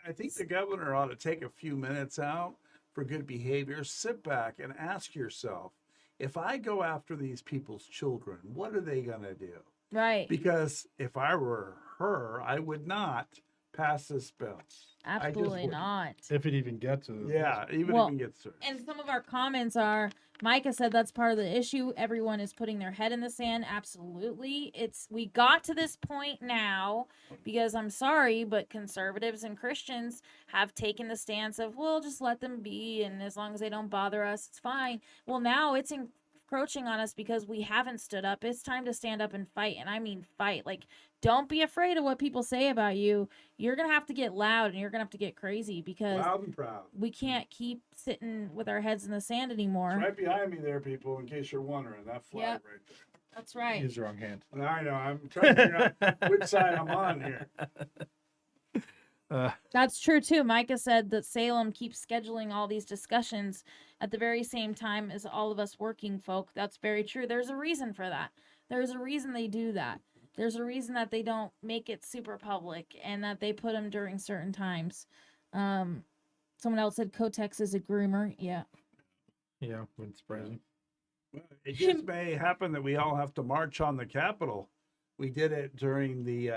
I think the governor ought to take a few minutes out for good behavior. Sit back and ask yourself, if I go after these people's children, what are they going to do? Right. Because if I were her, I would not pass this bill. Absolutely wouldn't. not. If it even gets to the Yeah, even Well, if it gets to it. And some of our comments are, Micah said that's part of the issue. Everyone is putting their head in the sand. Absolutely. We got to this point now because I'm sorry, but conservatives and Christians have taken the stance of, well, just let them be, and as long as they don't bother us, it's fine. Well, now it's encroaching on us because we haven't stood up. It's time to stand up and fight, and I mean fight. Like, don't be afraid of what people say about you. You're going to have to get loud, and you're going to have to get crazy, because Loud and proud. we can't keep sitting with our heads in the sand anymore. It's right behind me there, people, in case you're wondering. That flag Yep. right there. That's right. Use the wrong hand. I know. I'm trying to figure out which side I'm on here. That's true too. Micah said that Salem keeps scheduling all these discussions at the very same time as all of us working folk. That's very true. There's a reason for that. There's a reason they do that. There's a reason that they don't make it super public and that they put them during certain times. Someone else said Kotex is a groomer. Yeah. Yeah, wouldn't surprise me. It just may happen that we all have to march on the Capitol. We did it during the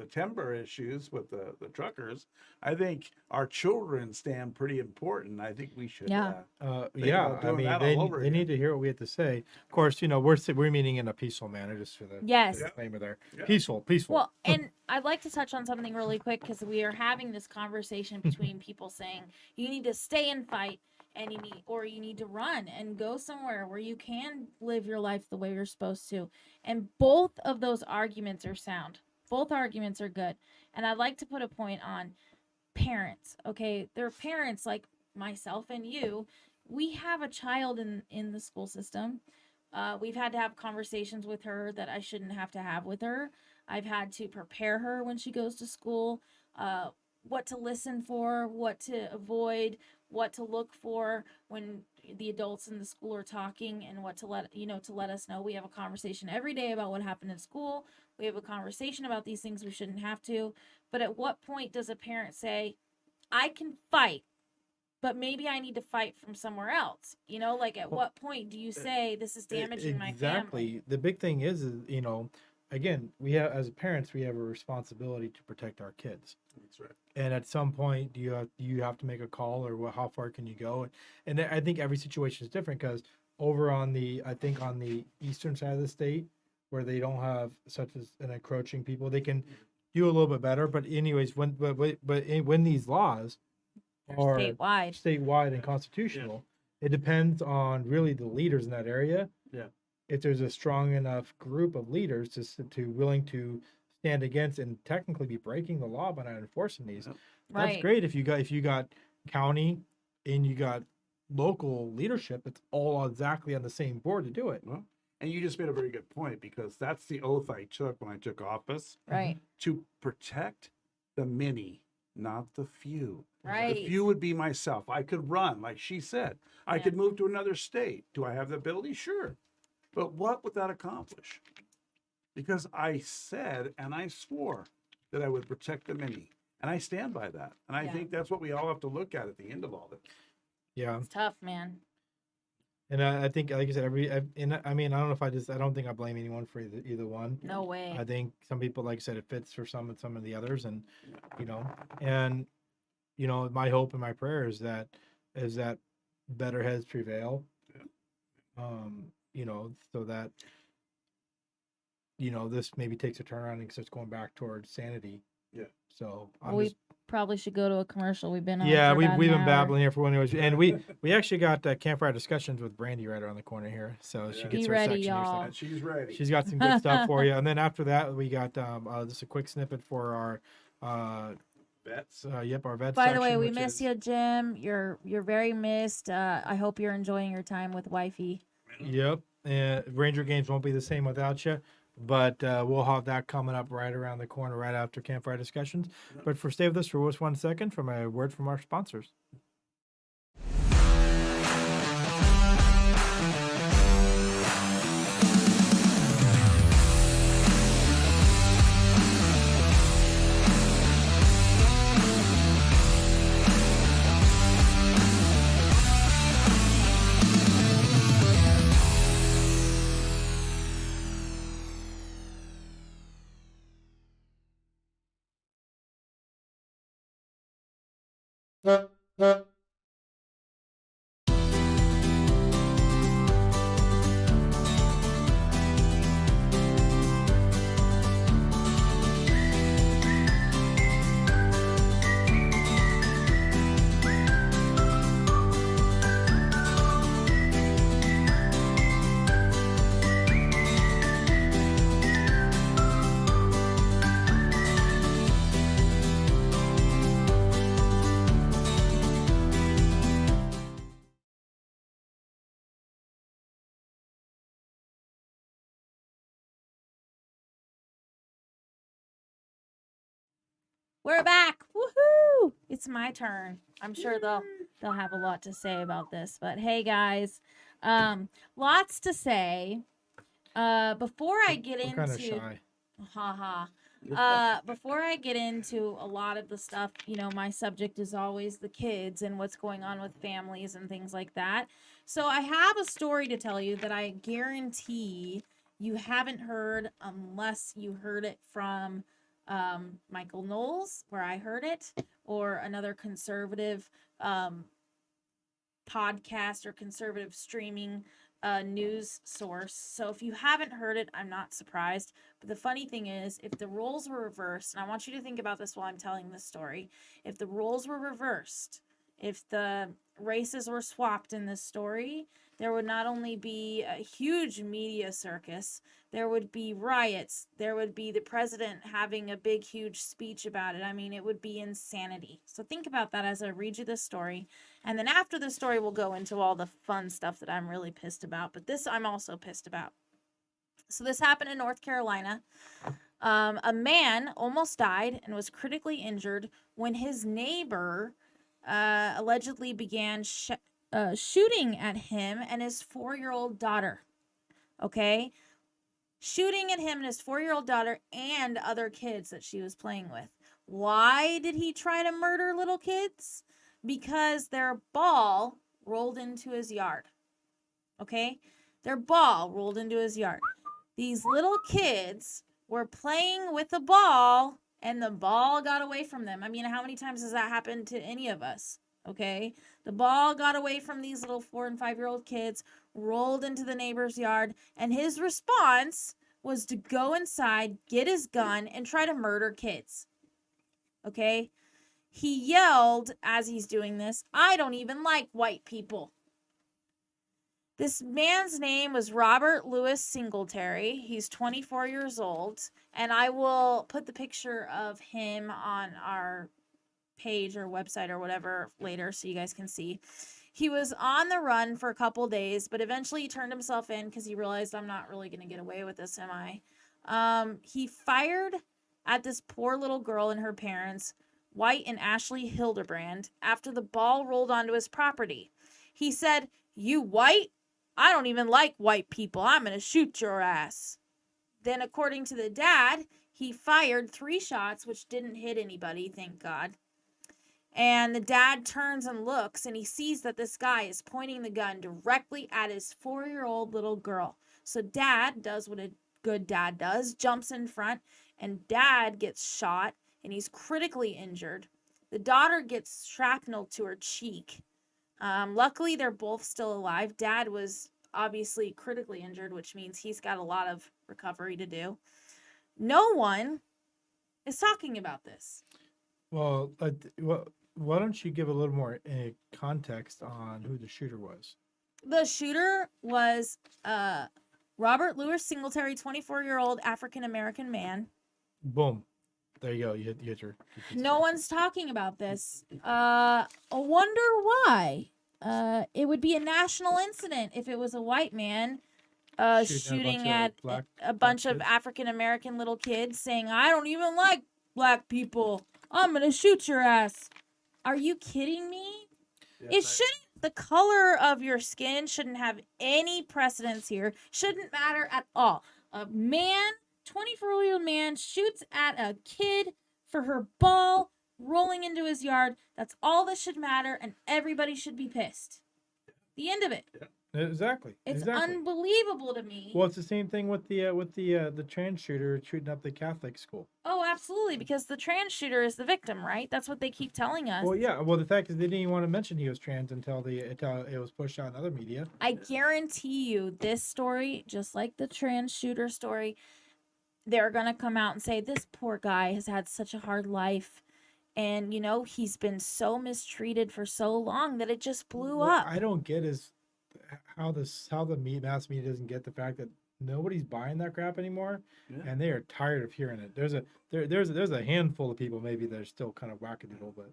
timber issues with the truckers. I think our children stand pretty important. I think we should. Yeah. Think Yeah, about I doing mean, that they all over they need to hear what we have to say. Of course, we're meeting in a peaceful manner, just for the Yes. disclaimer there. Yeah. Peaceful. Well, and I'd like to touch on something really quick, because we are having this conversation between people saying you need to stay and fight, and you need to run and go somewhere where you can live your life the way you're supposed to. And both of those arguments are sound. Both arguments are good. And I'd like to put a point on parents. Okay, there are parents like myself and you. We have a child in the school system. We've had to have conversations with her that I shouldn't have to have with her. I've had to prepare her when she goes to school, what to listen for, what to avoid, what to look for when the adults in the school are talking, and what to let us know. We have a conversation every day about what happened in school. We have a conversation about these things we shouldn't have to. But at what point does a parent say, I can fight, but maybe I need to fight from somewhere else? At what point do you say this is damaging my family? Exactly. The big thing is, again, as parents, we have a responsibility to protect our kids. That's right. And at some point, do you have to make a call, or how far can you go? And I think every situation is different, because over on the eastern side of the state, where they don't have such as an encroaching people, they can do a little bit better. But anyways, when these laws They're are statewide and constitutional, it depends on really the leaders in that area. Yeah. If there's a strong enough group of leaders to willing to stand against and technically be breaking the law by not enforcing these. Yep. That's Right. great if you got county and you got local leadership that's all exactly on the same board to do it. Well, and you just made a very good point, because that's the oath I took when I took office, Right. to protect the many, not the few. Right. The few would be myself. I could run, like she said. I could move to another state. Do I have the ability? Sure. But what would that accomplish? Because I said and I swore that I would protect the many. And I stand by that. And I Yeah. think that's what we all have to look at the end of all this. Yeah. It's tough, man. And I think, like I said, I mean, I don't know if I don't think I blame anyone for either one. No way. I think some people, like I said, it fits for some and some of the others, and you know, and you know, my hope and my prayer is that better heads prevail. Yeah. You know, so that you know this maybe takes a turnaround and starts going back towards sanity. Yeah. So We probably should go to a commercial. We've been on. yeah, for we've about been an hour. babbling here for 1 hour, and we actually got campfire discussions with Brandy right around the corner here, so she Yeah. gets Be her ready, section here. y'all. And she's ready. She's got some good stuff for you, and then after that we got just a quick snippet for our Vets. yep, our vets. By the way, section, we which miss is- you, Jim. You're very missed. I hope you're enjoying your time with wifey. Yep, and Ranger games won't be the same without you, but we'll have that coming up right around the corner, right after campfire discussions. But stay with us for just 1 second from a word from our sponsors. We're back. Woohoo! It's my turn. I'm sure they'll have a lot to say about this. But hey guys, lots to say. Before I get I'm kind of into shy. before I get into a lot of the stuff, you know, my subject is always the kids and what's going on with families and things like that. So I have a story to tell you that I guarantee you haven't heard unless you heard it from Michael Knowles, where I heard it, or another conservative podcast or conservative streaming news source. So if you haven't heard it, I'm not surprised. But the funny thing is, if the roles were reversed, and I want you to think about this while I'm telling this story, if the roles were reversed, if the races were swapped in this story, there would not only be a huge media circus, there would be riots, there would be the president having a big, huge speech about it. I mean, it would be insanity. So think about that as I read you this story. And then after the story, we'll go into all the fun stuff that I'm really pissed about. But this I'm also pissed about. So this happened in North Carolina. A man almost died and was critically injured when his neighbor allegedly began shooting at him and his 4-year-old daughter. Okay? Shooting at him and his 4-year-old daughter and other kids that she was playing with. Why did he try to murder little kids? Because their ball rolled into his yard. Okay? Their ball rolled into his yard. These little kids were playing with the ball and the ball got away from them. I mean, how many times has that happened to any of us? Okay? The ball got away from these little 4 and 5-year-old kids, rolled into the neighbor's yard, and his response was to go inside, get his gun, and try to murder kids. Okay? He yelled as he's doing this, "I don't even like white people." This man's name was Robert Louis Singletary. He's 24 years old, and I will put the picture of him on our page or website or whatever later so you guys can see. He was on the run for a couple days, but eventually he turned himself in because he realized, I'm not really going to get away with this, am I? He fired at this poor little girl and her parents, White and Ashley Hildebrand, after the ball rolled onto his property. He said, "You white? I don't even like white people. I'm going to shoot your ass. Then, according to the dad, he fired 3 shots, which didn't hit anybody, thank God. And the dad turns and looks, and he sees that this guy is pointing the gun directly at his 4-year-old little girl. So dad does what a good dad does, jumps in front, and dad gets shot, and he's critically injured. The daughter gets shrapnel to her cheek. Luckily, they're both still alive. Dad was obviously critically injured, which means he's got a lot of recovery to do. No one is talking about this. Well, why don't you give a little more context on who the shooter was? The shooter was Robert Louis Singletary, 24-year-old African-American man. Boom. There you go. You hit your No one's talking about this. I wonder why. It would be a national incident if it was a white man shooting at a bunch of African-American little kids saying, I don't even like black people. I'm going to shoot your ass. Are you kidding me? The color of your skin shouldn't have any precedence here. Shouldn't matter at all. A man, 24-year-old man, shoots at a kid for her ball rolling into his yard. That's all that should matter, and everybody should be pissed. The end of it. Yeah. Exactly. It's exactly. unbelievable to me. Well, it's the same thing with the trans shooter shooting up the Catholic school. Oh, absolutely, because the trans shooter is the victim, right? That's what they keep telling us. Well, yeah. Well, the fact is they didn't even want to mention he was trans until it was pushed out in other media. I guarantee you, this story, just like the trans shooter story, they're gonna come out and say this poor guy has had such a hard life, and he's been so mistreated for so long that it just blew up. I don't get is how the mass media doesn't get the fact that nobody's buying that crap anymore, and they are tired of hearing it. There's a handful of people maybe that are still kind of wackadoodle, but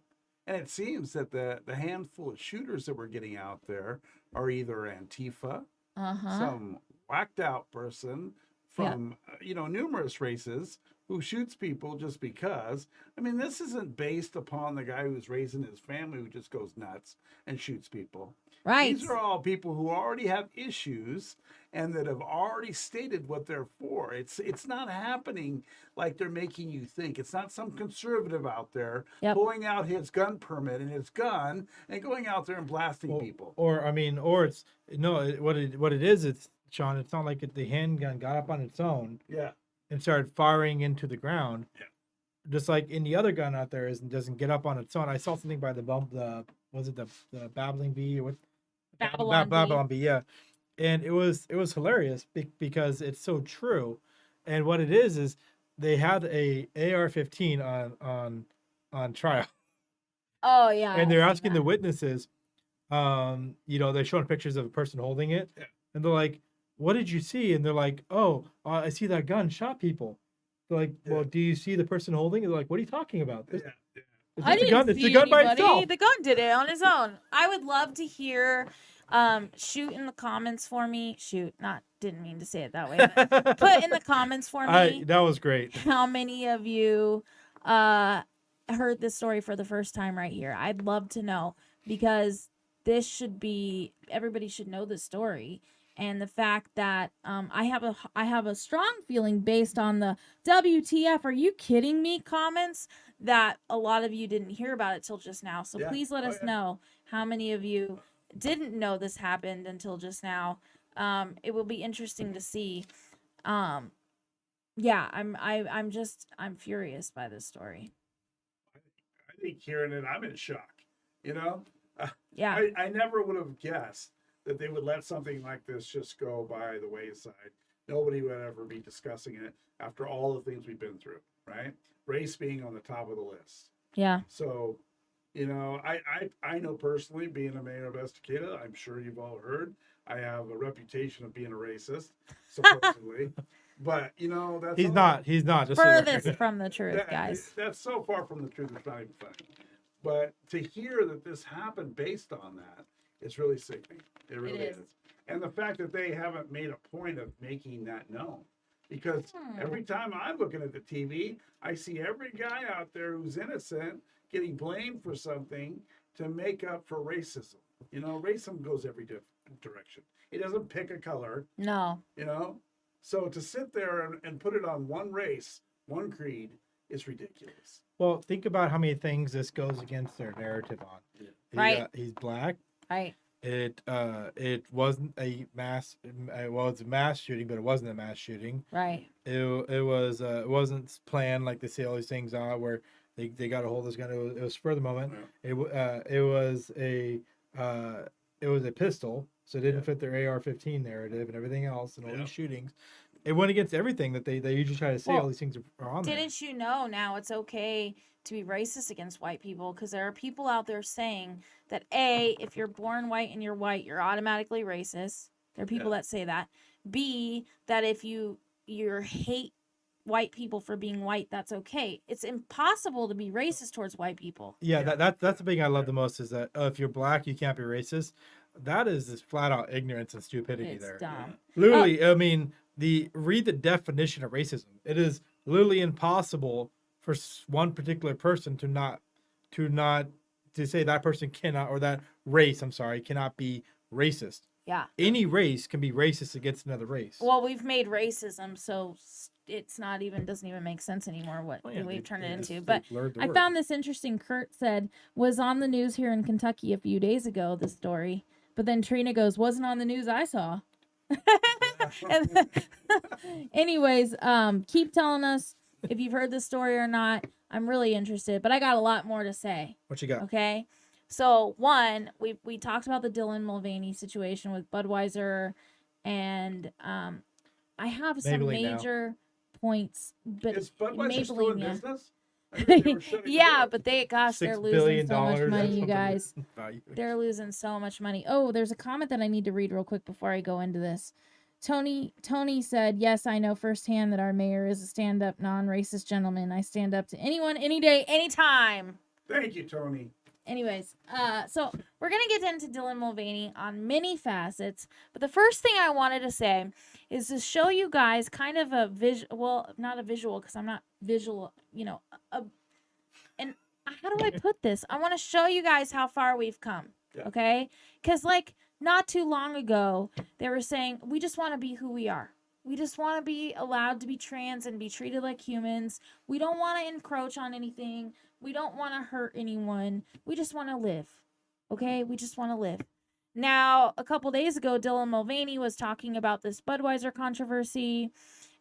And it seems that the handful of shooters that we're getting out there are either Antifa, some whacked out person from numerous races who shoots people just because. I mean, this isn't based upon the guy who's raising his family who just goes nuts and shoots people. Right. These are all people who already have issues and that have already stated what they're for. It's not happening like they're making you think. It's not some conservative out there pulling out his gun permit and his gun and going out there and blasting people. Or it's what it is. It's Sean. It's not like the handgun got up on its own. Yeah. And started firing into the ground. Yeah. Just like any other gun out there doesn't get up on its own. I saw something by the babbling bee or what? Babylon bee, yeah. And it was hilarious because it's so true. And what it is they had a AR-15 on trial. Oh yeah. And they're asking the witnesses, they're showing pictures of a person holding it, and they're like, what did you see? And they're like, oh, I see that gun shot people. They're like, well, do you see the person holding it? They're like, what are you talking about? I didn't see it's the gun anybody. by itself. The gun did it on its own. I would love to hear, shoot in the comments for me. Didn't mean to say it that way. But put in the comments for me. That was great. How many of you heard this story for the first time right here? I'd love to know, because everybody should know this story. And the fact that I have a strong feeling based on the WTF, are you kidding me comments that a lot of you didn't hear about it till just now. So please let us know how many of you didn't know this happened until just now. It will be interesting to see. I'm furious by this story. I think hearing it, I'm in shock. Yeah. I never would have guessed that they would let something like this just go by the wayside. Nobody would ever be discussing it after all the things we've been through, right? Race being on the top of the list. Yeah. So, I know personally, being a mayor of Estacada, I'm sure you've all heard, I have a reputation of being a racist, supposedly. But, that's... He's not. Just furthest from the truth, guys. That's so far from the truth, it's not even funny. But to hear that this happened based on that, it's really sickening. It really is. And the fact that they haven't made a point of making that known. Because every time I'm looking at the TV, I see every guy out there who's innocent getting blamed for something to make up for racism. Racism goes every direction. He doesn't pick a color, No. you know? So to sit there and put it on one race, one creed, is ridiculous. Well, think about how many things this goes against their narrative on. Right. He's black. Right. It wasn't a mass. Well, it's a mass shooting, but it wasn't a mass shooting. Right. It wasn't planned like they say all these things are where they got a hold of this gun. It was spur of the moment. Yeah. It was a pistol, so it didn't fit their AR-15 narrative and everything else and all these shootings. It went against everything that they usually try to say. Well, all these things are on there. Didn't you know now it's okay to be racist against white people? Because there are people out there saying that A, if you're born white and you're white, you're automatically racist. There are people that say that. B, that if you hate white people for being white, that's okay. It's impossible to be racist towards white people. Yeah, that's the thing I love the most is that if you're black, you can't be racist. That is just flat out ignorance and stupidity It's there. dumb. Literally, I mean, read the definition of racism. It is literally impossible for one particular person to say that person cannot, or that race, I'm sorry, cannot be racist. Yeah. Any race can be racist against another race. Well, we've made racism so it's not even doesn't even make sense anymore what we've turned it into. But I found this interesting. Kurt said was on the news here in Kentucky a few days ago, this story. But then Trina goes, wasn't on the news I saw. Anyways, keep telling us if you've heard this story or not. I'm really interested, but I got a lot more to say. What you got? Okay. So one, we talked about the Dylan Mulvaney situation with Budweiser, and I have some Maybelline major points, but Is Budweiser still in Maybelline, business? I heard they were shutting it yeah, down. but they're $6 losing billion so much or money, you something guys. value. They're losing so much money. Oh, there's a comment that I need to read real quick before I go into this. Tony said, yes, I know firsthand that our mayor is a stand-up, non-racist gentleman. I stand up to anyone, any day, anytime. Thank you, Tony. Anyways, so we're going to get into Dylan Mulvaney on many facets. But the first thing I wanted to say is to show you guys kind of a visual, well, not a visual because I'm not visual, and how do I put this? I want to show you guys how far we've come, okay? Because, not too long ago, they were saying, we just want to be who we are. We just want to be allowed to be trans and be treated like humans. We don't want to encroach on anything. We don't want to hurt anyone. We just want to live, okay? We just want to live. Now, a couple days ago, Dylan Mulvaney was talking about this Budweiser controversy,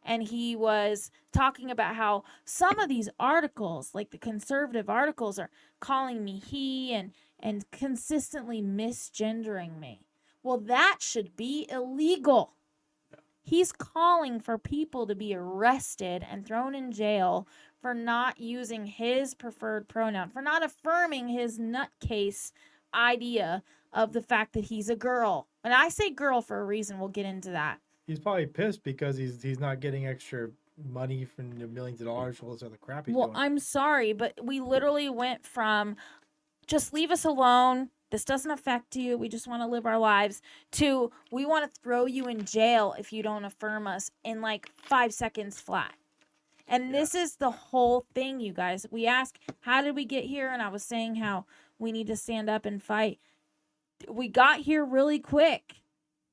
and he was talking about how some of these articles, like the conservative articles, are calling me he and consistently misgendering me. Well, that should be illegal. He's calling for people to be arrested and thrown in jail for not using his preferred pronoun, for not affirming his nutcase idea of the fact that he's a girl. And I say girl for a reason. We'll get into that. He's probably pissed because he's not getting extra money from the millions of dollars for all this other crap he's Well, doing. I'm sorry, but we literally went from just leave us alone. This doesn't affect you. We just want to live our lives. To we want to throw you in jail if you don't affirm us in 5 seconds flat. And this is the whole thing, you guys. We ask, how did we get here? And I was saying how we need to stand up and fight. We got here really quick,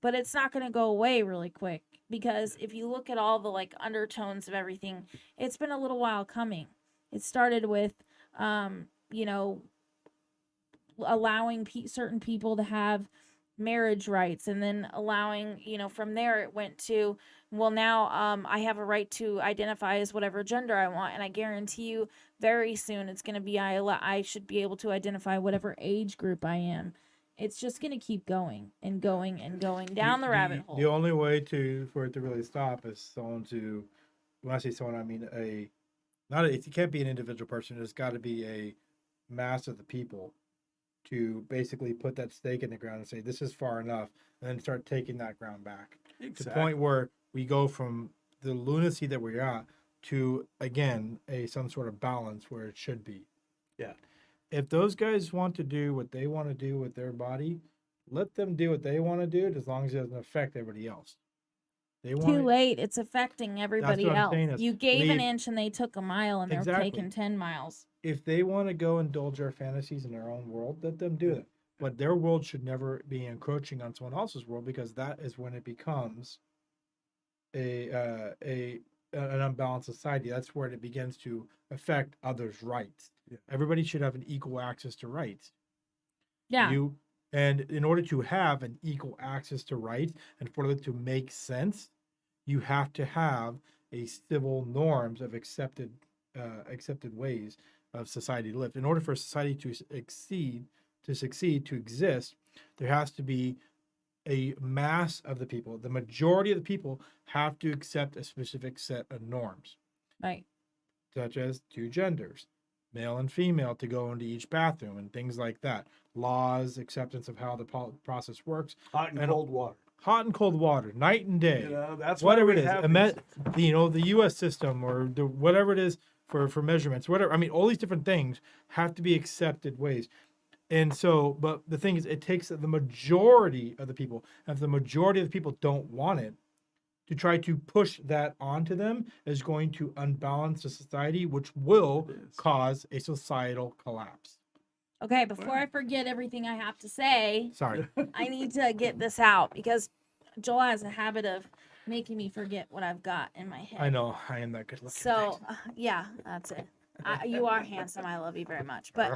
but it's not going to go away really quick. Because if you look at all the undertones of everything, it's been a little while coming. It started with, allowing certain people to have marriage rights, and then allowing, from there it went to, well, now I have a right to identify as whatever gender I want, and I guarantee you very soon it's going to be I should be able to identify whatever age group I am. It's just going to keep going and going and going down the rabbit hole. The only way for it to really stop is someone to, when I say someone, I mean it can't be an individual person. It's got to be a mass of the people to basically put that stake in the ground and say, this is far enough, and then start taking that ground back. To the point where we go from the lunacy that we're at to, again, some sort of balance where it should be. Yeah. If those guys want to do what they want to do with their body, let them do what they want to do, as long as it doesn't affect everybody else. Too late. It's affecting everybody else. You gave an inch and they took a mile, and they're taking 10 miles. If they want to go indulge their fantasies in their own world, let them do it. but their world should never be encroaching on someone else's world, because that is when it becomes an unbalanced society. That's where it begins to affect others' rights. Yeah. Everybody should have an equal access to rights. Yeah. And in order to have an equal access to rights, and for it to make sense, you have to have a civil norms of accepted ways of society to live. In order for society to succeed, to exist, there has to be a mass of the people. The majority of the people have to accept a specific set of norms, Right. such as two genders, male and female, to go into each bathroom and things like that. Laws, acceptance of how the process works. Hot and cold water. Hot and cold water, night and day. You know, that's whatever why it we is. have The U.S. system, or whatever it is for measurements, whatever. I mean, all these different things have to be accepted ways. And so, but the thing is, it takes the majority of the people, and if the majority of the people don't want it, to try to push that onto them is going to unbalance the society, which will cause a societal collapse. Okay, before I forget everything I have to say, Sorry. I need to get this out because Joel has a habit of making me forget what I've got in my head. I know, I am that good looking. So, yeah, that's it. You are handsome. I love you very much. But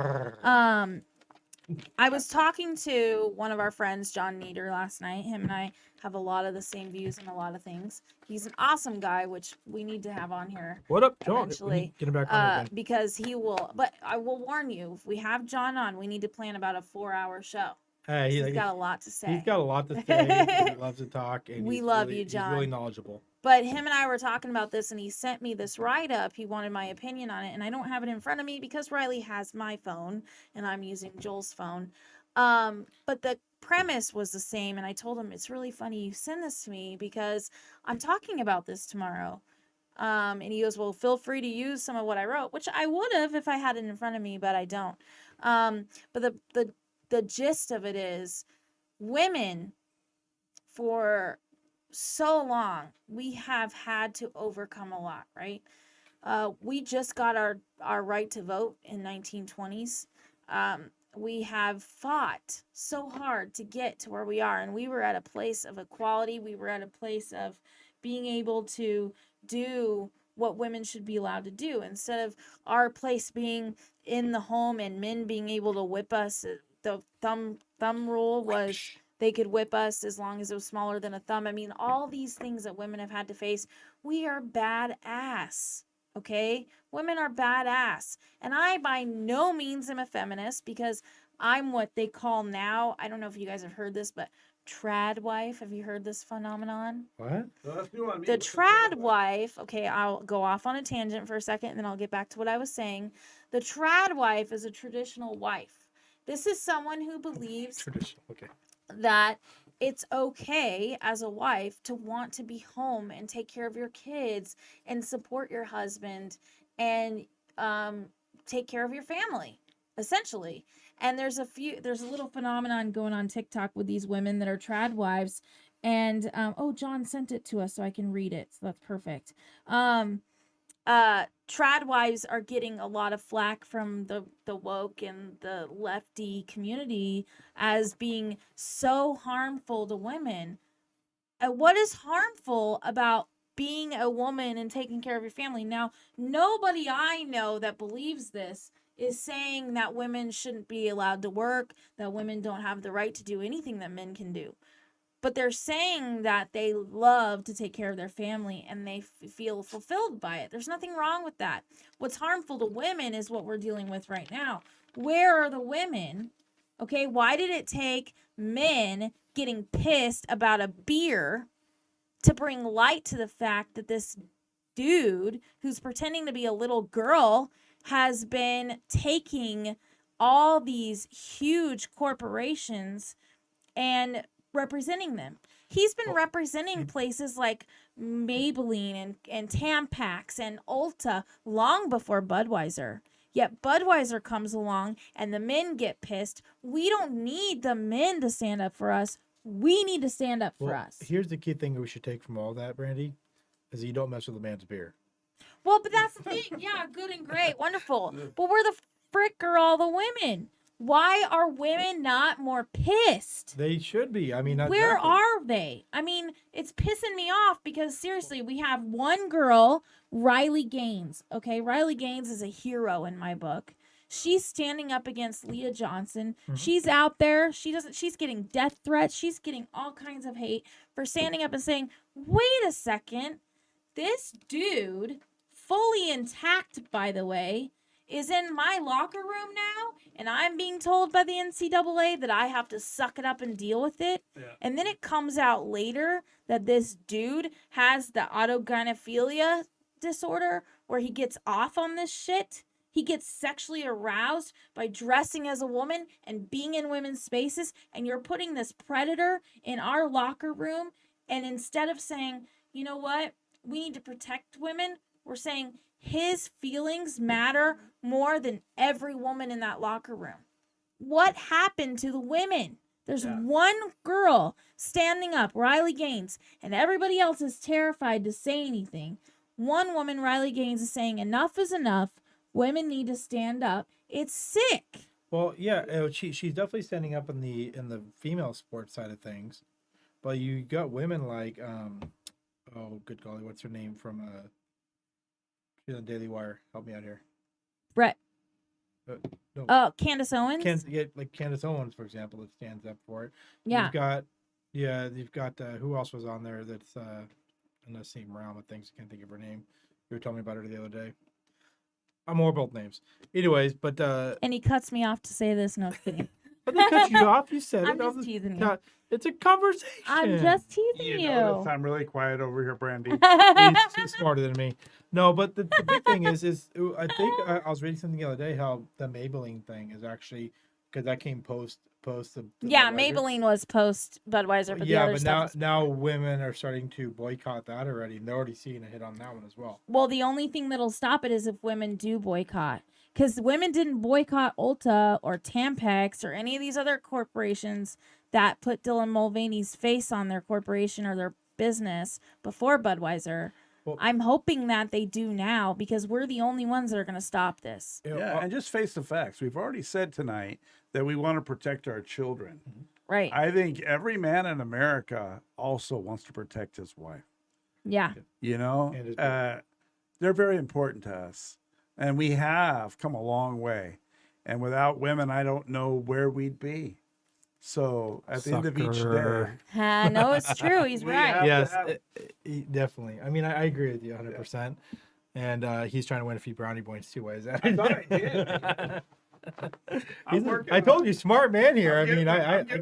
I was talking to one of our friends, John Nieder, last night. Him and I have a lot of the same views on a lot of things. He's an awesome guy, which we need to have on here What up, John? eventually. Get him back on again. Because he will. But I will warn you, if we have John on, we need to plan about a 4-hour show. Hey, He's got a lot to say. He's got a lot to say. He loves to talk. And We he's love really, you, John. He's really knowledgeable. But him and I were talking about this, and he sent me this write-up. He wanted my opinion on it, and I don't have it in front of me because Riley has my phone, and I'm using Joel's phone. But the premise was the same, and I told him, it's really funny you send this to me because I'm talking about this tomorrow. And he goes, well, feel free to use some of what I wrote, which I would have if I had it in front of me, but I don't. But the gist of it is, women, for so long, we have had to overcome a lot, right? We just got our right to vote in 1920s. We have fought so hard to get to where we are, and we were at a place of equality. We were at a place of being able to do what women should be allowed to do, instead of our place being in the home and men being able to whip us. The thumb rule was they could whip us as long as it was smaller than a thumb. I mean, all these things that women have had to face. We are badass. Okay? Women are badass. And I by no means am a feminist, because I'm what they call now, I don't know if you guys have heard this, but trad wife. Have you heard this phenomenon? What? No, that's new on me. The What's trad wife, okay, I'll go off on a tangent for a second and then I'll get back to what I was saying. The trad wife is a traditional wife. This is someone who believes Traditional. Okay. that it's okay as a wife to want to be home and take care of your kids and support your husband and take care of your family, essentially. And there's a little phenomenon going on TikTok with these women that are trad wives. And John sent it to us so I can read it. So that's perfect. Trad wives are getting a lot of flack from the woke and the lefty community as being so harmful to women. What is harmful about being a woman and taking care of your family? Now, nobody I know that believes this is saying that women shouldn't be allowed to work, that women don't have the right to do anything that men can do. But they're saying that they love to take care of their family and they feel fulfilled by it. There's nothing wrong with that. What's harmful to women is what we're dealing with right now. Where are the women? Okay, why did it take men getting pissed about a beer to bring light to the fact that this dude who's pretending to be a little girl has been taking all these huge corporations and representing them? He's been representing places like Maybelline and Tampax and Ulta long before Budweiser. Yet Budweiser comes along and the men get pissed. We don't need the men to stand up for us. We need to stand up for us. Here's the key thing we should take from all that, Brandy, is that you don't mess with a man's beer. Well, but that's the thing. Yeah, good and great. Wonderful. But where the frick are all the women? Why are women not more pissed? They should be. I mean, Where exactly. are they? I mean, it's pissing me off because seriously, we have one girl, Riley Gaines. Okay, Riley Gaines is a hero in my book. She's standing up against Leah Johnson. Mhm. She's out there. She's getting death threats. She's getting all kinds of hate for standing up and saying, "Wait a second. This dude, fully intact by the way, is in my locker room now, and I'm being told by the NCAA that I have to suck it up and deal with it." Yeah. And then it comes out later that this dude has the autogynephilia disorder where he gets off on this shit. He gets sexually aroused by dressing as a woman and being in women's spaces, and you're putting this predator in our locker room. And instead of saying, you know what, we need to protect women, we're saying his feelings matter more than every woman in that locker room. What happened to the women? There's one girl standing up, Riley Gaines, and everybody else is terrified to say anything. One woman, Riley Gaines, is saying enough is enough. Women need to stand up. It's sick. Well, yeah, she's definitely standing up in the female sports side of things, but you got women like oh good golly, what's her name from she's on Daily Wire? Help me out here. Brett. No. Candace Owens. Like Candace Owens, for example, that stands up for it. Yeah. You've got who else was on there that's in the same realm of things? I can't think of her name. You were telling me about her the other day. I'm horrible with names. Anyways, but and he cuts me off to say this. No kidding. I didn't cut you off. You said I'm it. just teasing you. It's a conversation. I'm just teasing you. Notice I'm really quiet over here, Brandy. He's smarter than me. No, but the big thing is I think I was reading something the other day how the Maybelline thing is actually because that came post the yeah, Budweiser. Maybelline was post Budweiser, but the other stuff. Now women are starting to boycott that already, and they're already seeing a hit on that one as well. Well, the only thing that'll stop it is if women do boycott. Because women didn't boycott Ulta or Tampax or any of these other corporations that put Dylan Mulvaney's face on their corporation or their business before Budweiser. Well, I'm hoping that they do now because we're the only ones that are going to stop this. Yeah, and just face the facts. We've already said tonight that we want to protect our children. Right. I think every man in America also wants to protect his wife. Yeah. You know, they're very important to us. And we have come a long way. And without women, I don't know where we'd be. So at the end of each day. No, it's true. He's right. Yes, definitely. I mean, I agree with you 100%. Yeah. And he's trying to win a few brownie points two ways. I thought I did. I told you, smart man here. I'm getting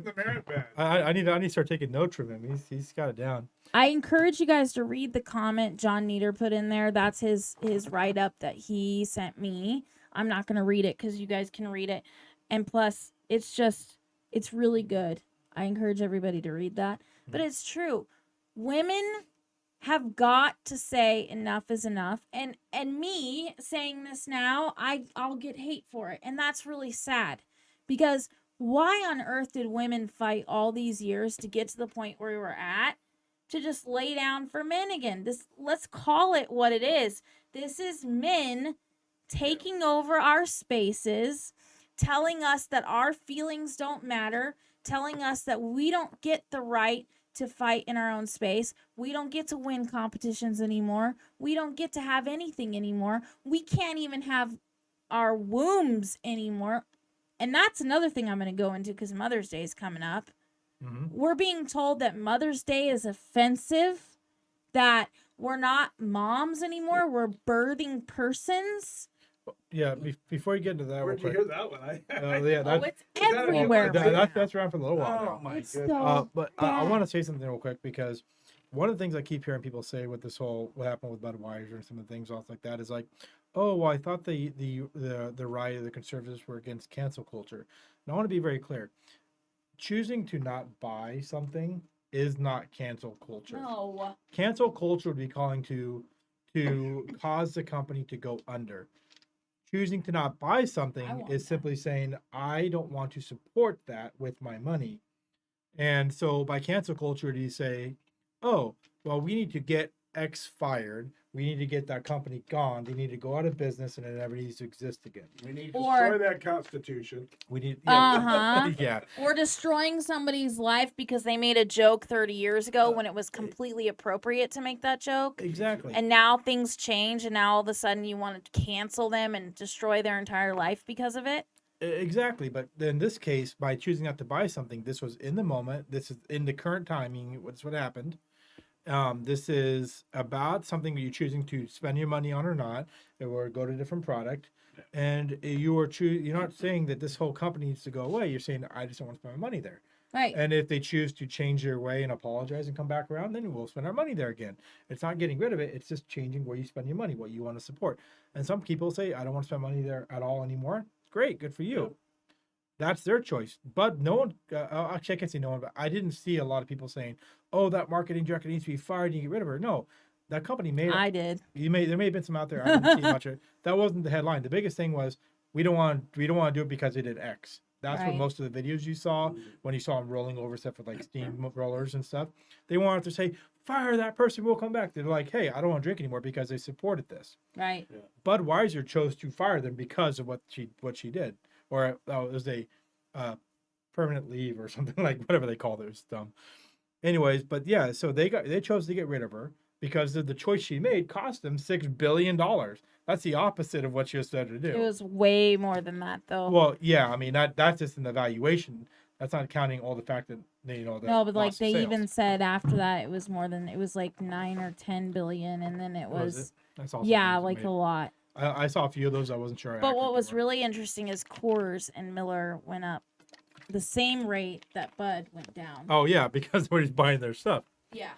the merit badge. I need to start taking notes from him. He's got it down. I encourage you guys to read the comment John Nieder put in there. That's his write-up that he sent me. I'm not going to read it because you guys can read it. And plus, it's really good. I encourage everybody to read that. But it's true. Women have got to say enough is enough. And me saying this now, I'll get hate for it. And that's really sad. Because why on earth did women fight all these years to get to the point where we were at? To just lay down for men again. Let's call it what it is. This is men taking over our spaces, telling us that our feelings don't matter, telling us that we don't get the right to fight in our own space. We don't get to win competitions anymore. We don't get to have anything anymore. We can't even have our wombs anymore. And that's another thing I'm going to go into because Mother's Day is coming up. Mm-hmm. We're being told that Mother's Day is offensive, that we're not moms anymore. We're birthing persons. Yeah, before you get into that, where'd you hear that one? It's everywhere. That's around for a little while. Oh my goodness! So but I want to say something real quick because one of the things I keep hearing people say with this whole what happened with Budweiser and some of the things off like that is like, oh well, I thought the right of the conservatives were against cancel culture. And I want to be very clear. Choosing to not buy something is not cancel culture. No. Cancel culture would be calling to cause the company to go under. Choosing to not buy something is simply saying, I don't want to support that with my money. And so by cancel culture, do you say, oh, well, we need to get X fired. We need to get that company gone. They need to go out of business and it never needs to exist again. We need to Or- destroy that Constitution. We need, Uh-huh. yeah. Or destroying somebody's life because they made a joke 30 years ago when it was completely appropriate to make that joke. Exactly. And now things change, and now all of a sudden you want to cancel them and destroy their entire life because of it. Exactly, but in this case, by choosing not to buy something, this was in the moment. This is in the current timing. What's what happened? This is about something that you're choosing to spend your money on or not, or go to a different product. And you are you're not saying that this whole company needs to go away. You're saying I just don't want to spend my money there. Right. And if they choose to change their way and apologize and come back around, then we'll spend our money there again. It's not getting rid of it. It's just changing where you spend your money, what you want to support. And some people say, I don't want to spend money there at all anymore. Great, good for you. Yep. That's their choice. But no one, actually, I can't say no one, but I didn't see a lot of people saying, oh, that marketing director needs to be fired. You get rid of her. No, that company made it. I did. There may have been some out there. I didn't see much of it. That wasn't the headline. The biggest thing was we don't want to do it because they did X. That's what Right. most of the videos you saw when you saw them rolling over stuff with like steam rollers and stuff. They wanted to say, fire that person, we'll come back. They're like, hey, I don't want to drink anymore because they supported this. Right. Budweiser chose to fire them because of what she did, or it was a permanent leave or something like whatever they call those dumb. Anyways, but yeah, so they chose to get rid of her because of the choice she made cost them $6 billion. That's the opposite of what she was said to do. It was way more than that, though. Well, yeah, I mean that's just an evaluation. That's not counting all the fact that the No, but like loss of they sales. even said after that it was more than, it was like 9 or 10 billion, and then it Was was it? I saw some yeah, things like made. a lot. I saw a few of those. I wasn't sure. how But accurate what they was were. really interesting is Coors and Miller went up the same rate that Bud went down. Oh yeah, because everybody's buying their stuff. Yeah.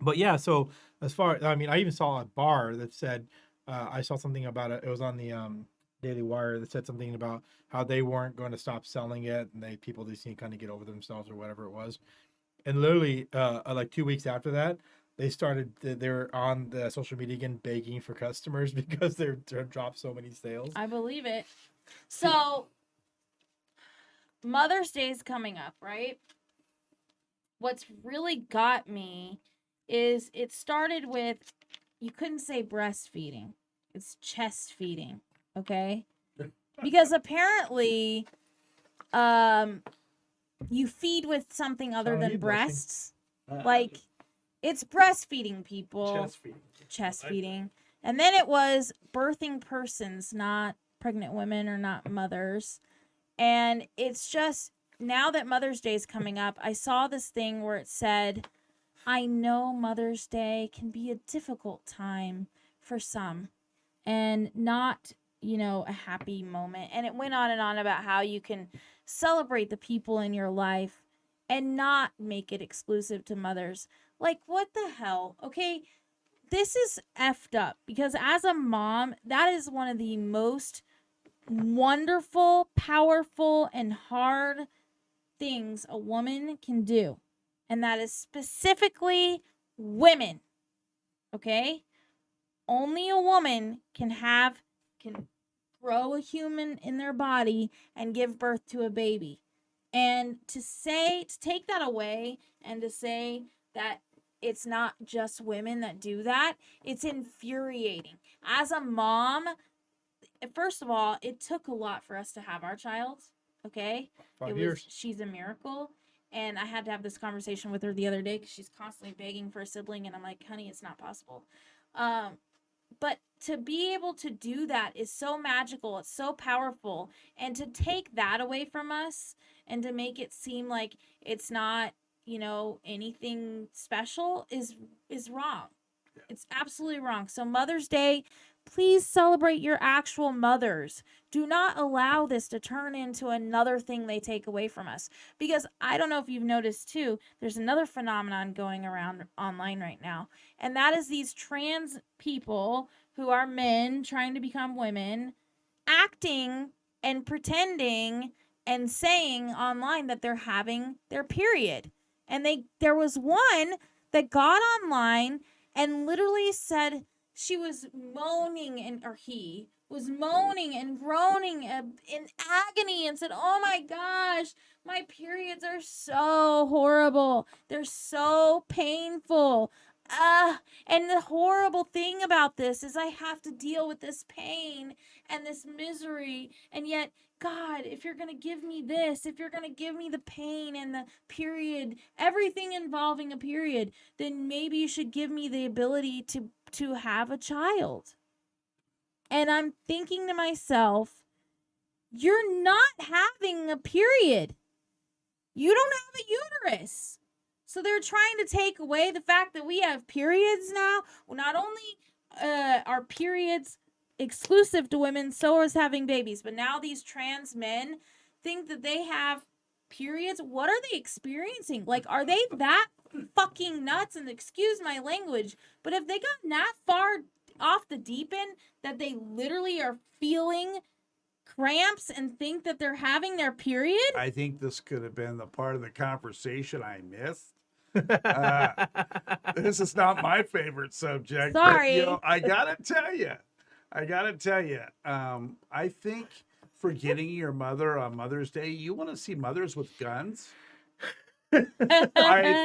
But yeah, so as far, I mean, I even saw a bar that said, I saw something about it. It was on the Daily Wire that said something about how they weren't going to stop selling it, and people just need to kind of get over themselves or whatever it was. And literally, like 2 weeks after that, they were on the social media again begging for customers because they're dropped so many sales. I believe it. So Mother's Day is coming up, right? What's really got me is it started with, you couldn't say breastfeeding. It's chest feeding, okay? Because apparently you feed with something other Oh, than you blushing. breasts. Like, it's breastfeeding, people. Chest feeding. Chest feeding. And then it was birthing persons, not pregnant women or not mothers. And it's just, now that Mother's Day is coming up, I saw this thing where it said, I know Mother's Day can be a difficult time for some and not, a happy moment. And it went on and on about how you can celebrate the people in your life and not make it exclusive to mothers. Like, what the hell? Okay, this is effed up because as a mom, that is one of the most wonderful, powerful, and hard things a woman can do. And that is specifically women. Okay? Only a woman can grow a human in their body and give birth to a baby. And to take that away and to say that it's not just women that do that, it's infuriating. As a mom, first of all, it took a lot for us to have our child. Okay? 5 years. She's a miracle. And I had to have this conversation with her the other day because she's constantly begging for a sibling. And I'm like, honey, it's not possible. But to be able to do that is so magical. It's so powerful. And to take that away from us and to make it seem like it's not, anything special is wrong. Yeah. It's absolutely wrong. So Mother's Day, please celebrate your actual mothers. Do not allow this to turn into another thing they take away from us. Because I don't know if you've noticed too, there's another phenomenon going around online right now. And that is these trans people who are men trying to become women, acting and pretending and saying online that they're having their period. And there was one that got online and literally said she was moaning, or he was moaning and groaning in agony and said, oh my gosh, My periods are so horrible. They're so painful. And the horrible thing about this is I have to deal with this pain and this misery. And yet, God, if you're going to give me this, if you're going to give me the pain and the period, everything involving a period, then maybe you should give me the ability to have a child. And I'm thinking to myself, you're not having a period. You don't have a uterus. So they're trying to take away the fact that we have periods now. Well, not only are periods exclusive to women, so is having babies. But now these trans men think that they have periods. What are they experiencing? Like, are they that fucking nuts? And excuse my language, but have they gotten that far off the deep end that they literally are feeling cramps and think that they're having their period? I think this could have been the part of the conversation I missed. This is not my favorite subject. Sorry. But, I gotta tell you, I think forgetting your mother on Mother's Day, you want to see mothers with guns? I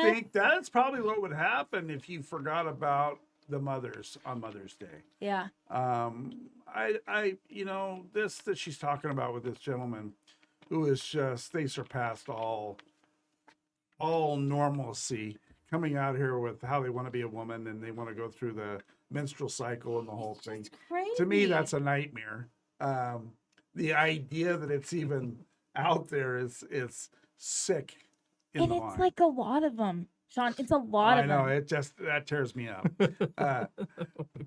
think that's probably what would happen if you forgot about the mothers on Mother's Day. Yeah. This that she's talking about with this gentleman who is just, they surpassed all normalcy, coming out here with how they want to be a woman and they want to go through the menstrual cycle and the whole thing. It's crazy. To me, that's a nightmare. The idea that it's even out there is sick in And the it's mind. like a lot of them, Sean. It's a lot I of know, them. that tears me up.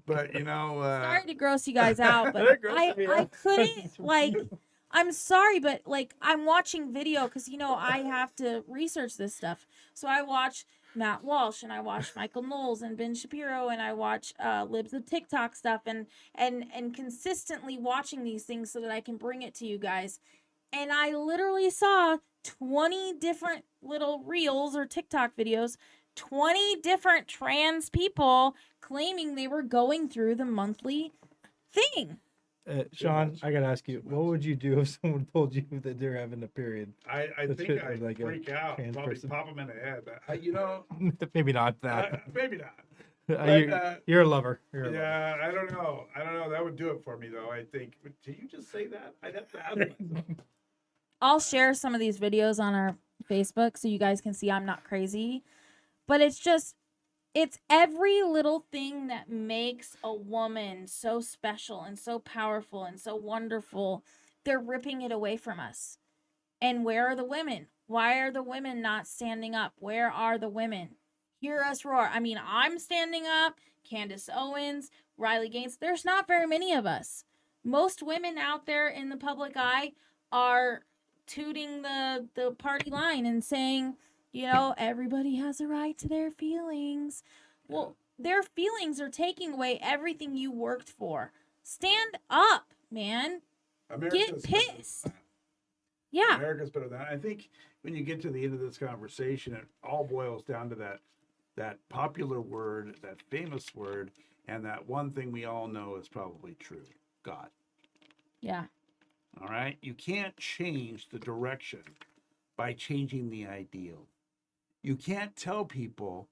But Sorry to gross you guys out, but That grossed me I out. couldn't, like, I'm sorry, but like, I'm watching video because I have to research this stuff. So I watch Matt Walsh and I watch Michael Knowles and Ben Shapiro and I watch Libs of TikTok stuff and consistently watching these things so that I can bring it to you guys. And I literally saw 20 different little reels or TikTok videos, 20 different trans people claiming they were going through the monthly thing. Sean, I gotta ask you, what would you do if someone told you that they're having a period? I That's think it, I'd like a freak out, trans probably person. pop them in the head. Maybe not that. Maybe not. You're a lover. You're a lover. Yeah, I don't know. That would do it for me, though. I think. Did you just say that? I'd have to ask myself. I'll share some of these videos on our Facebook so you guys can see I'm not crazy. But it's every little thing that makes a woman so special and so powerful and so wonderful. They're ripping it away from us. And where are the women? Why are the women not standing up? Where are the women? Hear us roar. I mean, I'm standing up. Candace Owens, Riley Gaines. There's not very many of us. Most women out there in the public eye are tooting the party line and saying, everybody has a right to their feelings. Well, their feelings are taking away everything you worked for. Stand up, man. America's Get better than pissed. that. Yeah. America's better than that. I think when you get to the end of this conversation, it all boils down to that popular word, that famous word, and that one thing we all know is probably true: God. Yeah. All right? You can't change the direction by changing the ideal. You can't tell people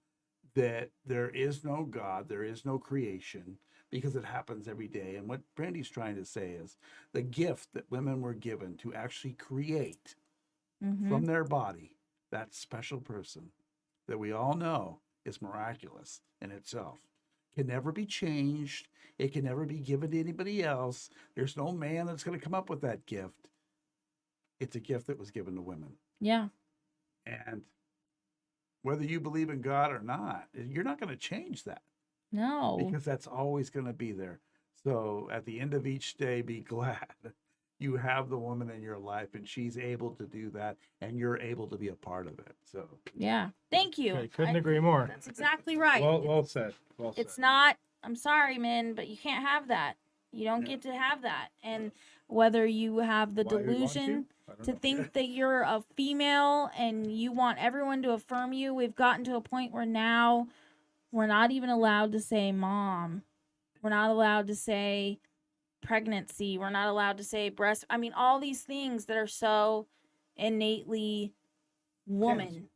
that there is no God, there is no creation, because it happens every day. And what Brandy's trying to say is the gift that women were given to actually create from their body that special person that we all know is miraculous in itself. Can never be changed. It can never be given to anybody else. There's no man that's going to come up with that gift. It's a gift that was given to women. Yeah. And whether you believe in God or not, you're not going to change that No. because that's always going to be there. So at the end of each day, be glad you have the woman in your life and she's able to do that and you're able to be a part of it. So Yeah. Thank you. Okay, couldn't agree more. That's exactly right. Well said. Well said. It's not, I'm sorry, man, but you can't have that. You don't get to have that. And whether you have the Why we want delusion I don't to know. think that you're a female and you want everyone to affirm you, we've gotten to a point where now we're not even allowed to say mom. We're not allowed to say pregnancy. We're not allowed to say breast. I mean, all these things that are so innately woman.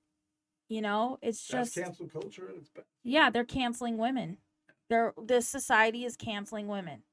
You know, it's That's just cancel culture. yeah, they're canceling women. This society is canceling women.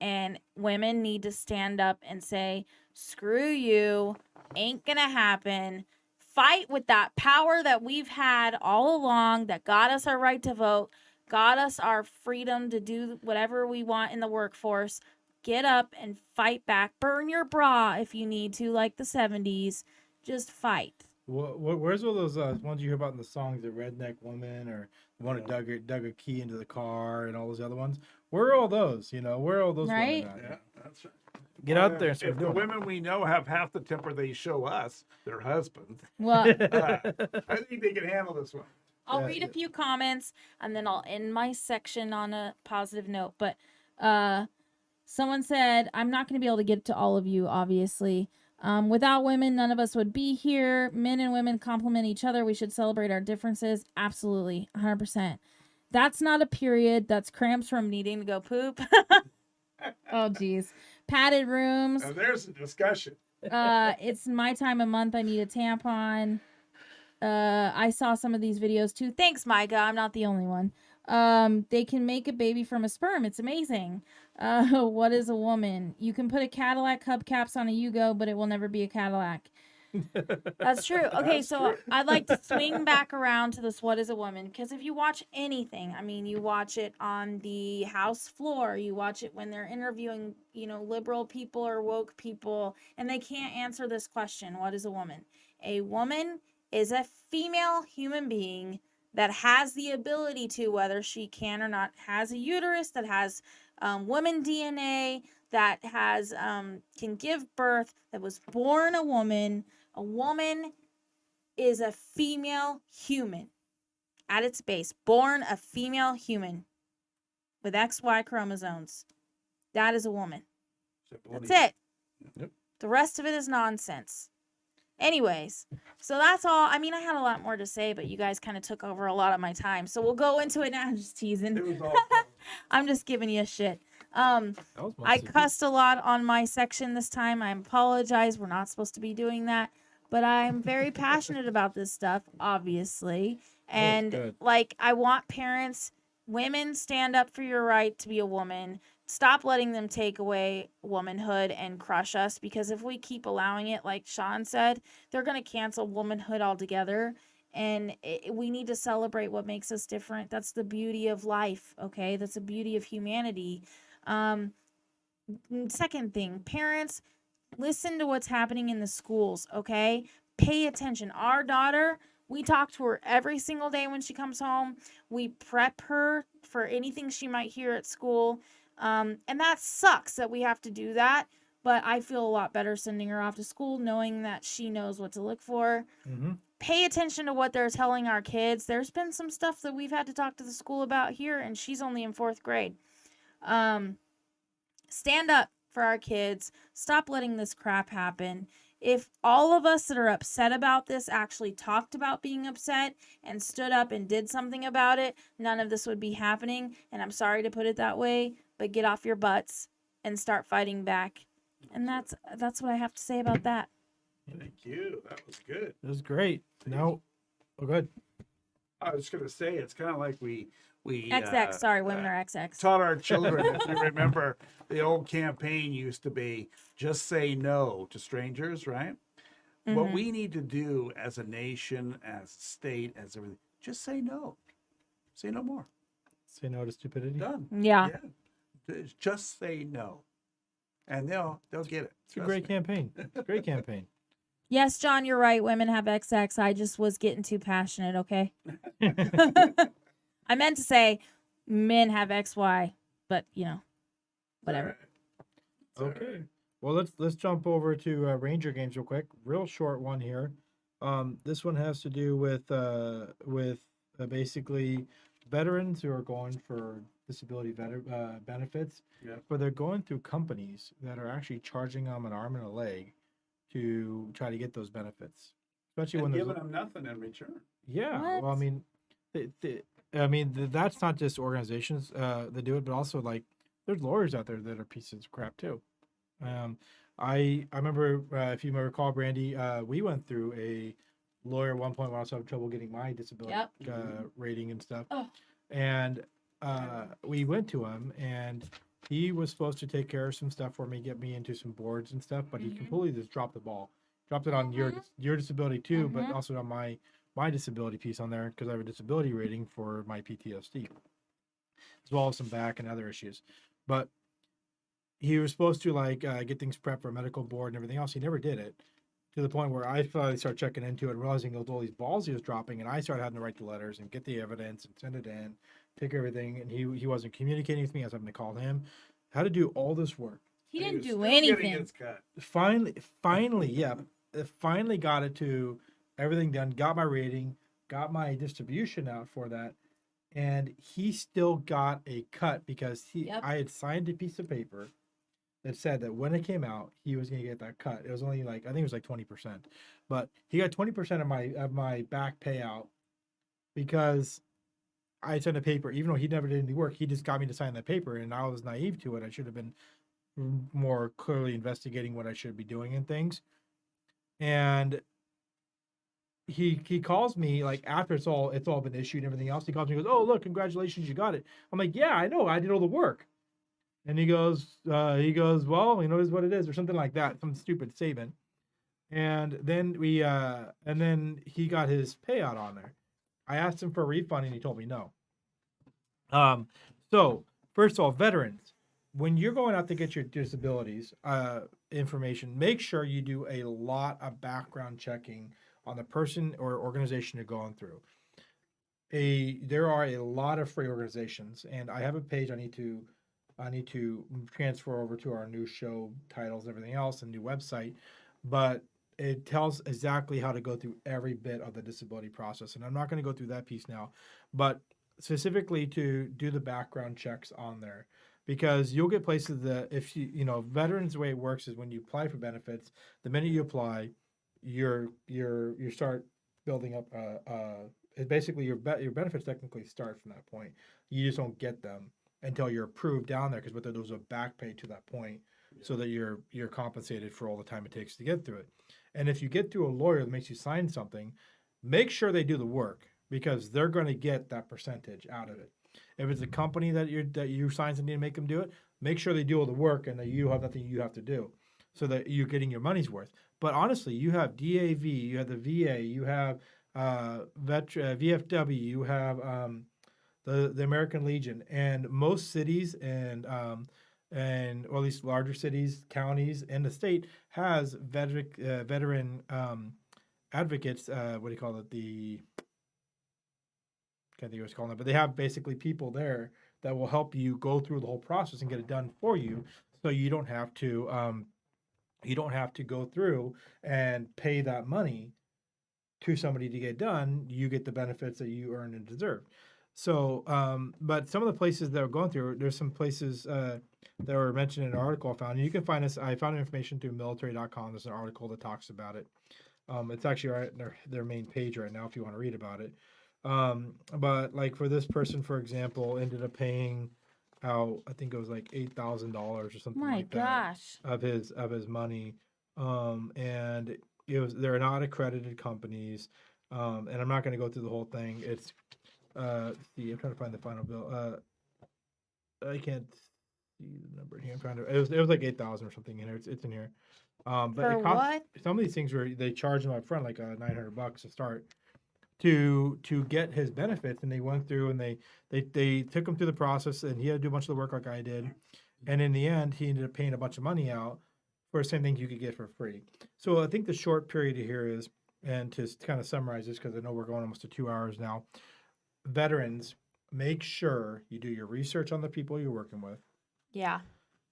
And women need to stand up and say, screw you, ain't gonna happen. Fight with that power that we've had all along that got us our right to vote, got us our freedom to do whatever we want in the workforce. Get up and fight back. Burn your bra if you need to, like the 70s. Just fight. Where's all those ones you hear about in the songs, the redneck woman or the one that dug a key into the car and all those other ones? Where are all those? You know, where are all those Right? women at? Yeah, that's right. Get out there and start If the doing it. women we know have half the temper they show us, their husbands, Well, I think they can handle this one. I'll Yeah, read yeah. a few comments and then I'll end my section on a positive note. But someone said, I'm not going to be able to get to all of you, obviously. Without women, none of us would be here. Men and women complement each other. We should celebrate our differences. Absolutely. 100%. That's not a period. That's cramps from needing to go poop. Oh, geez. Padded rooms. Now there's a discussion. It's my time of month. I need a tampon. I saw some of these videos too. Thanks, Micah. I'm not the only one. They can make a baby from a sperm. It's amazing. What is a woman? You can put a Cadillac hubcaps on a Yugo, but it will never be a Cadillac. That's true. Okay, That's so true. I'd like to swing back around to this what is a woman? Because if you watch anything, I mean, you watch it on the House floor, you watch it when they're interviewing, liberal people or woke people, and they can't answer this question, what is a woman? A woman is a female human being that has the ability to, whether she can or not, has a uterus, that has woman DNA, that has can give birth, that was born a woman. A woman is a female human at its base, born a female human with XY chromosomes. That is a woman. That's it. Yep. The rest of it is nonsense. Anyways, so that's all. I mean, I had a lot more to say, but you guys kind of took over a lot of my time. So we'll go into it now. I'm just teasing. It was all I'm just giving you a shit. That was I mostly- cussed a lot on my section this time. I apologize. We're not supposed to be doing that. But I'm very passionate about this stuff, obviously. And good. I want parents, women, stand up for your right to be a woman. Stop letting them take away womanhood and crush us, because if we keep allowing it, like Sean said, they're going to cancel womanhood altogether. And we need to celebrate what makes us different. That's the beauty of life, okay? That's the beauty of humanity. Second thing, parents, listen to what's happening in the schools, okay? Pay attention. Our daughter, we talk to her every single day when she comes home. We prep her for anything she might hear at school. And that sucks that we have to do that. But I feel a lot better sending her off to school knowing that she knows what to look for. Mm-hmm. Pay attention to what they're telling our kids. There's been some stuff that we've had to talk to the school about here, and she's only in 4th grade. Stand up for our kids. Stop letting this crap happen. If all of us that are upset about this actually talked about being upset and stood up and did something about it, none of this would be happening. And I'm sorry to put it that way, but get off your butts and start fighting back. And that's what I have to say about that. Thank you. That was good. It was great. No, oh, good. I was going to say, it's kind of like we XX, sorry, women are XX. taught our children, if you remember, the old campaign used to be just say no to strangers, right? What we need to do as a nation, as a state, as everything, just say no. Say no more. Say no to stupidity. Done. Yeah. Just say no. And they'll get it. It's a great campaign. Great campaign. Yes, John, you're right. Women have XX. I just was getting too passionate, okay? I meant to say men have XY, but whatever. Okay. Well, let's jump over to Ranger games real quick. Real short one here. This one has to do with basically veterans who are going for disability benefits, but they're going through companies that are actually charging them an arm and a leg to try to get those benefits, especially when And there's giving them nothing in return. yeah. What? Well, I mean, that's not just organizations that do it, but also like there's lawyers out there that are pieces of crap too. I remember if you may recall, Brandy, we went through a lawyer at one point when I was having trouble getting my disability Yep. rating and stuff, Oh. and we went to him and he was supposed to take care of some stuff for me, get me into some boards and stuff, but he completely just dropped the ball. Dropped it on your disability too, but also on my disability piece on there because I have a disability rating for my PTSD, as well as some back and other issues. But he was supposed to like get things prepped for a medical board and everything else. He never did it to the point where I finally started checking into it and realizing there was all these balls he was dropping, and I started having to write the letters and get the evidence and send it in, take everything, and he wasn't communicating with me. I was having to call him. How to do all this work. He And didn't was do still getting anything. his cut. Finally, yeah, finally got it to everything done. Got my rating, got my distribution out for that, and he still got a cut because Yep. I had signed a piece of paper that said that when it came out, he was going to get that cut. It was only like I think it was like 20%, but he got 20% of my back payout because I sent a paper. Even though he never did any work, he just got me to sign that paper, and I was naive to it. I should have been more clearly investigating what I should be doing and things. And he calls me like after it's all been issued and everything else. He calls me and goes, "Oh look, congratulations, you got it." I'm like, "Yeah, I know, I did all the work." And he goes, "Well, you know, is what it is," or something like that, some stupid statement. And then and then he got his payout on there. I asked him for a refund, and he told me no. So first of all, veterans, when you're going out to get your disabilities information, make sure you do a lot of background checking on the person or organization you're going through. There are a lot of free organizations, and I have a page I need to transfer over to our new show titles and everything else and new website, but it tells exactly how to go through every bit of the disability process. And I'm not going to go through that piece now, but specifically to do the background checks on there, because you'll get places that if veterans, the way it works is when you apply for benefits, the minute you apply, you start building up basically your benefits technically start from that point. You just don't get them until you're approved down there, because what there's a back pay to that point, so that you're compensated for all the time it takes to get through it. And if you get through a lawyer that makes you sign something, make sure they do the work, because they're going to get that percentage out of it. If it's a company that you sign something to make them do it, make sure they do all the work and that you have nothing you have to do, so that you're getting your money's worth. But honestly, you have DAV, you have the VA, you have VFW, you have the American Legion, and most cities and or at least larger cities, counties, and the state has veteran advocates. What do you call it? Can't think of what it's called it, but they have basically people there that will help you go through the whole process and get it done for you, so you don't have to go through and pay that money to somebody to get done. You get the benefits that you earn and deserve. So, but some of the places that we're going through, there's some places that were mentioned in an article I found. And you can find this. I found information through military.com. There's an article that talks about it. It's actually right in their main page right now if you want to read about it. But like for this person, for example, ended up paying out, I think it was like $8,000 or something My like gosh. that of his money. And they're not accredited companies. And I'm not going to go through the whole thing. It's see, I'm trying to find the final bill. I can't see the number here. I'm trying to. It was like 8,000 or something in here. It's in here. But For it costs what? some of these things where they charge them up front like $900 to start to get his benefits, and they went through and they took him through the process, and he had to do a bunch of the work like I did, and in the end he ended up paying a bunch of money out for the same thing you could get for free. So I think the short period here is, and to kind of summarize this because I know we're going almost to 2 hours now. Veterans, make sure you do your research on the people you're working with. Yeah.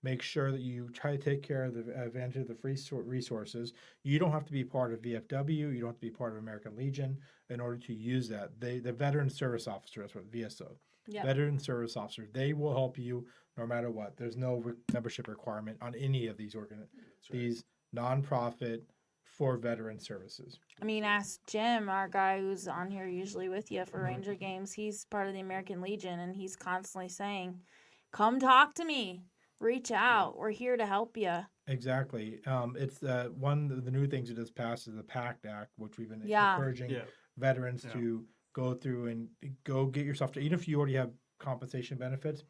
Make sure that you try to take care of the advantage of the free resources. You don't have to be part of VFW. You don't have to be part of American Legion in order to use that. The Veteran Service Officer, that's what VSO. Yep. Veteran Service Officer. They will help you no matter what. There's no membership requirement on any of these these nonprofit for veteran services. I mean, ask Jim, our guy who's on here usually with you for Ranger games. He's part of the American Legion, and he's constantly saying, "Come talk to me. Reach out. We're here to help you." Exactly. It's one of the new things that has passed is the PACT Act, which we've been Yeah. encouraging Yeah. veterans Yeah. to go through and go get yourself to, even if you already have compensation benefits,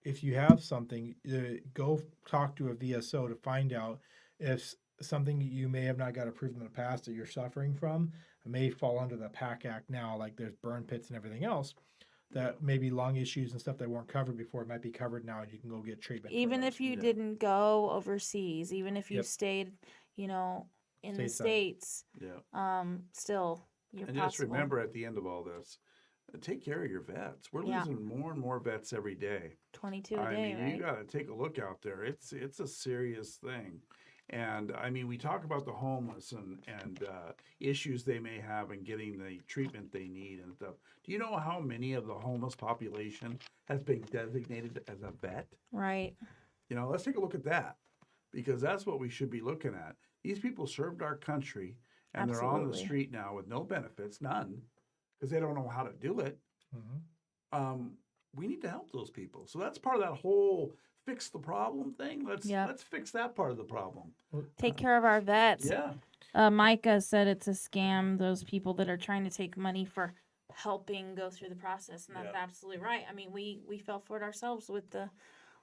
if you have something, go talk to a VSO to find out if something you may have not got approved in the past that you're suffering from may fall under the PAC Act now, like there's burn pits and everything else, that maybe lung issues and stuff that weren't covered before might be covered now, and you can go get treatment. for Even those. if you Yeah. didn't go overseas, even if you Yep. stayed, you know, in the Stateside. States, Yeah. still you're And just possible. remember at the end of all this, take care of your vets. We're Yeah. losing more and more vets every day. 22 a I day, mean, right? you got to take a look out there. It's a serious thing, and I mean, we talk about the homeless and issues they may have in getting the treatment they need and stuff. Do you know how many of the homeless population has been designated as a vet? Right. You know, let's take a look at that, because that's what we should be looking at. These people served our country, and they're on the Absolutely. street now with no benefits, none, because they don't know how to do it. Mhm. We need to help those people. So that's part of that whole fix the problem thing. Yep. Let's fix that part of the problem. Take care of our vets. Yeah. Micah said it's a scam, those people that are trying to take money for helping go through the process. And that's Yeah. absolutely right. I mean, we fell for it ourselves with the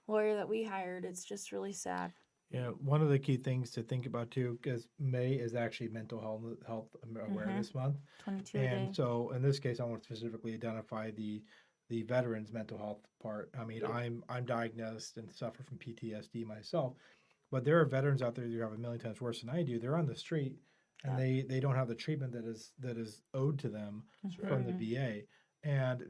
lawyer that we hired. It's just really sad. Yeah, one of the key things to think about too, because May is actually Mental Health Awareness Month, 22 a day. and so in this case, I want to specifically identify the veterans' mental health part. I mean, Yep. I'm diagnosed and suffer from PTSD myself, but there are veterans out there who have a million times worse than I do. They're on the street, and they don't have the treatment that is owed to them from the Mhm. VA, and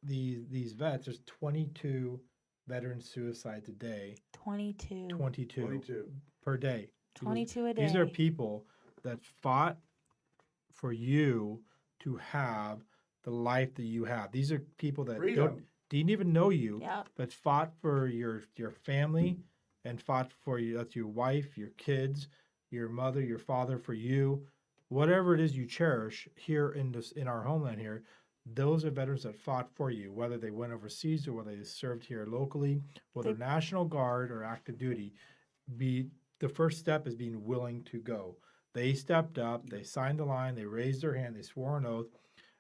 these vets. There's 22 veteran suicides a day. 22. 22 per day. 22 a day. These are people that fought for you to have the life that you have. These are people that Freedom. didn't even know you, Yep. but fought for your family and fought for you. That's your wife, your kids, your mother, your father, for you, whatever it is you cherish here in our homeland here. Those are veterans that fought for you, whether they went overseas or whether they served here locally, whether They- National Guard or active duty. The first step is being willing to go. They stepped up, they signed the line, they raised their hand, they swore an oath,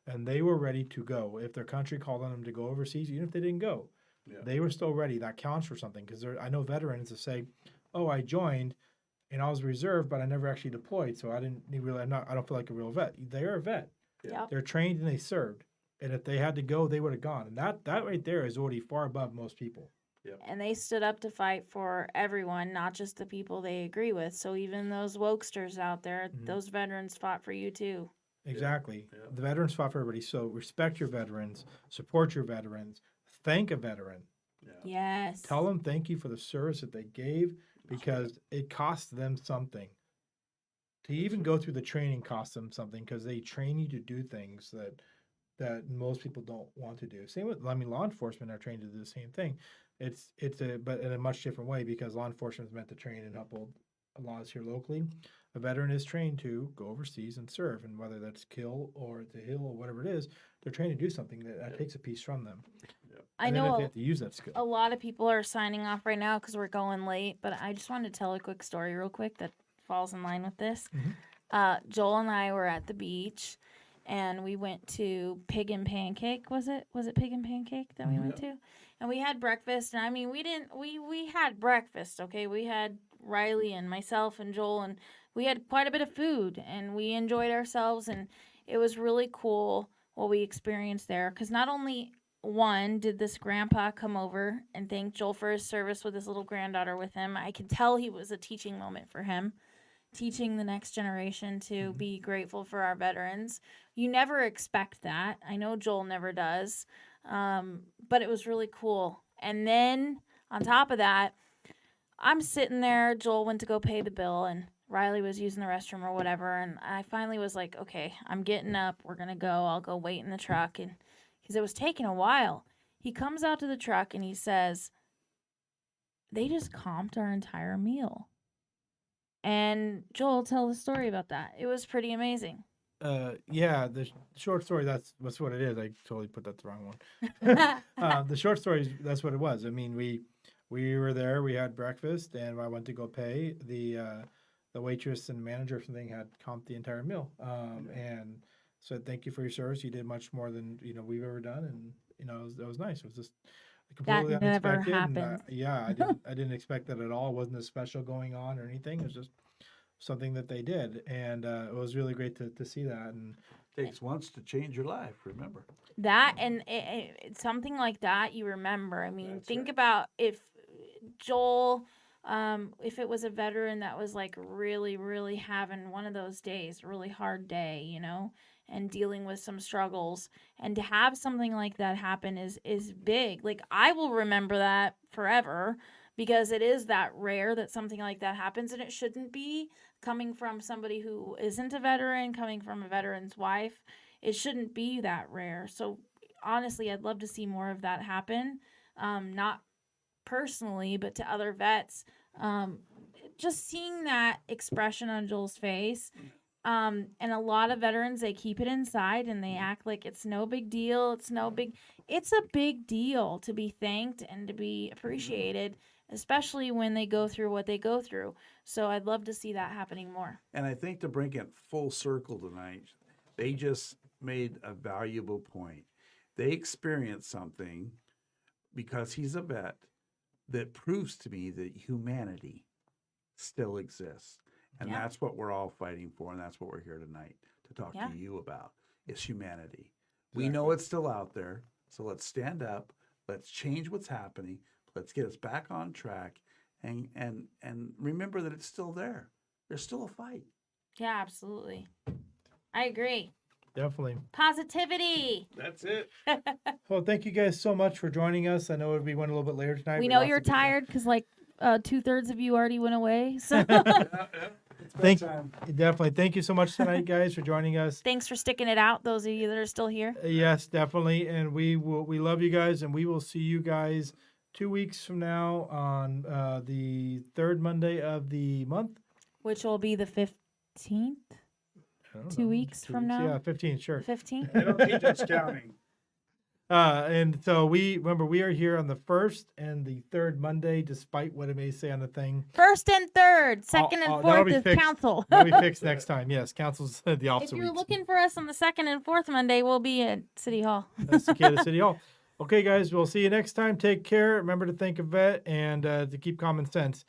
and they were ready to go. If their country called on them to go overseas, even if they didn't go, Yeah. they were still ready. That counts for something, because I know veterans that say, "Oh, I joined, and I was reserved, but I never actually deployed, so I didn't really. I don't feel like a real vet." They are a vet. Yep. They're trained and they served, and if they had to go, they would have gone. And that right there is already far above most people. And they stood up to fight for everyone, not just the people they agree with. So even those wokesters out there, Mhm. those veterans fought for you too. Exactly. Yeah. The veterans fought for everybody. So respect your veterans, support your veterans, thank a veteran. Yeah. Yes. Tell them thank you for the service that they gave, because it cost them something. To even go through the training costs them something, because they train you to do things that most people don't want to do. Same with, I mean, law enforcement are trained to do the same thing. But in a much different way, because law enforcement is meant to train and uphold laws here locally. A veteran is trained to go overseas and serve, and whether that's kill or to heal or whatever it is, they're trained to do something that takes a piece from them. I And then know they have to use that skill. a lot of people are signing off right now because we're going late, but I just wanted to tell a quick story real quick that falls in line with this. Mhm. Joel and I were at the beach and we went to Pig and Pancake. Was it Pig and Pancake that we went to? And we had breakfast, and I mean, we had breakfast, okay? We had Riley and myself and Joel, and we had quite a bit of food, and we enjoyed ourselves, and it was really cool what we experienced there, because not only one did this grandpa come over and thank Joel for his service with his little granddaughter with him. I could tell he was a teaching moment for him, teaching the next generation to be grateful for our veterans. You never expect that. I know Joel never does. But it was really cool. And then on top of that, I'm sitting there. Joel went to go pay the bill, and Riley was using the restroom or whatever. And I finally was like, okay, I'm getting up. We're going to go. I'll go wait in the truck. And because it was taking a while, he comes out to the truck and he says, they just comped our entire meal. And Joel, tell the story about that. It was pretty amazing. Yeah, the short story, that's what it is. I totally put that the wrong one. The short story is that's what it was. I mean, we were there. We had breakfast, and I went to go pay. The waitress and manager or something had comped the entire meal, and said thank you for your service. You did much more than we've ever done, and it was nice. It was just completely That never unexpected. And happens. yeah, I didn't expect that at all. It wasn't a special going on or anything. It was just something that they did, and it was really great to see that. And Takes once to change your life. Remember. That and it's something like that you remember. I mean, That's think right. about if Joel, if it was a veteran that was like really, really having one of those days, a really hard day, and dealing with some struggles, and to have something like that happen is big. Like I will remember that forever because it is that rare that something like that happens, and it shouldn't be coming from somebody who isn't a veteran, coming from a veteran's wife. It shouldn't be that rare. So honestly, I'd love to see more of that happen. Not personally, but to other vets. Um, just seeing that expression on Joel's face. And a lot of veterans, they keep it inside and they act like it's no big deal. It's a big deal to be thanked and to be appreciated, especially when they go through what they go through. So I'd love to see that happening more. And I think to bring it full circle tonight, they just made a valuable point. They experienced something because he's a vet that proves to me that humanity still exists. And Yeah. that's what we're all fighting for. And that's what we're here tonight to talk Yeah. to you about is humanity. We know it's still out there. So let's stand up. Let's change what's happening. Let's get us back on track and remember that it's still there. There's still a fight. Yeah, absolutely. I agree. definitely. Positivity. That's it. Well, thank you guys so much for joining us. I know we went a little bit later tonight. We but know lots you're of good- tired because like 2/3 of you already went away. So Thank definitely. Thank you so much tonight, guys, for joining us. thanks for sticking it out, those of you that are still here. Yes, definitely, and we love you guys, and we will see you guys 2 weeks from now on the third Monday of the month. Which will be the 15th. I don't 2 know, weeks from now? Yeah, 15, sure. 15th. They don't teach us counting. And so we are here on the first and the third Monday, despite what it may say on the thing. First and third, second and that'll fourth be is fixed. council. That'll be fixed next time. Yes, council's the If opposite you're weeks. looking for us on the second and fourth Monday, we'll be at City Hall. That's Cicada City Hall. Okay, guys, we'll see you next time. Take care. Remember to thank a vet and to keep common sense.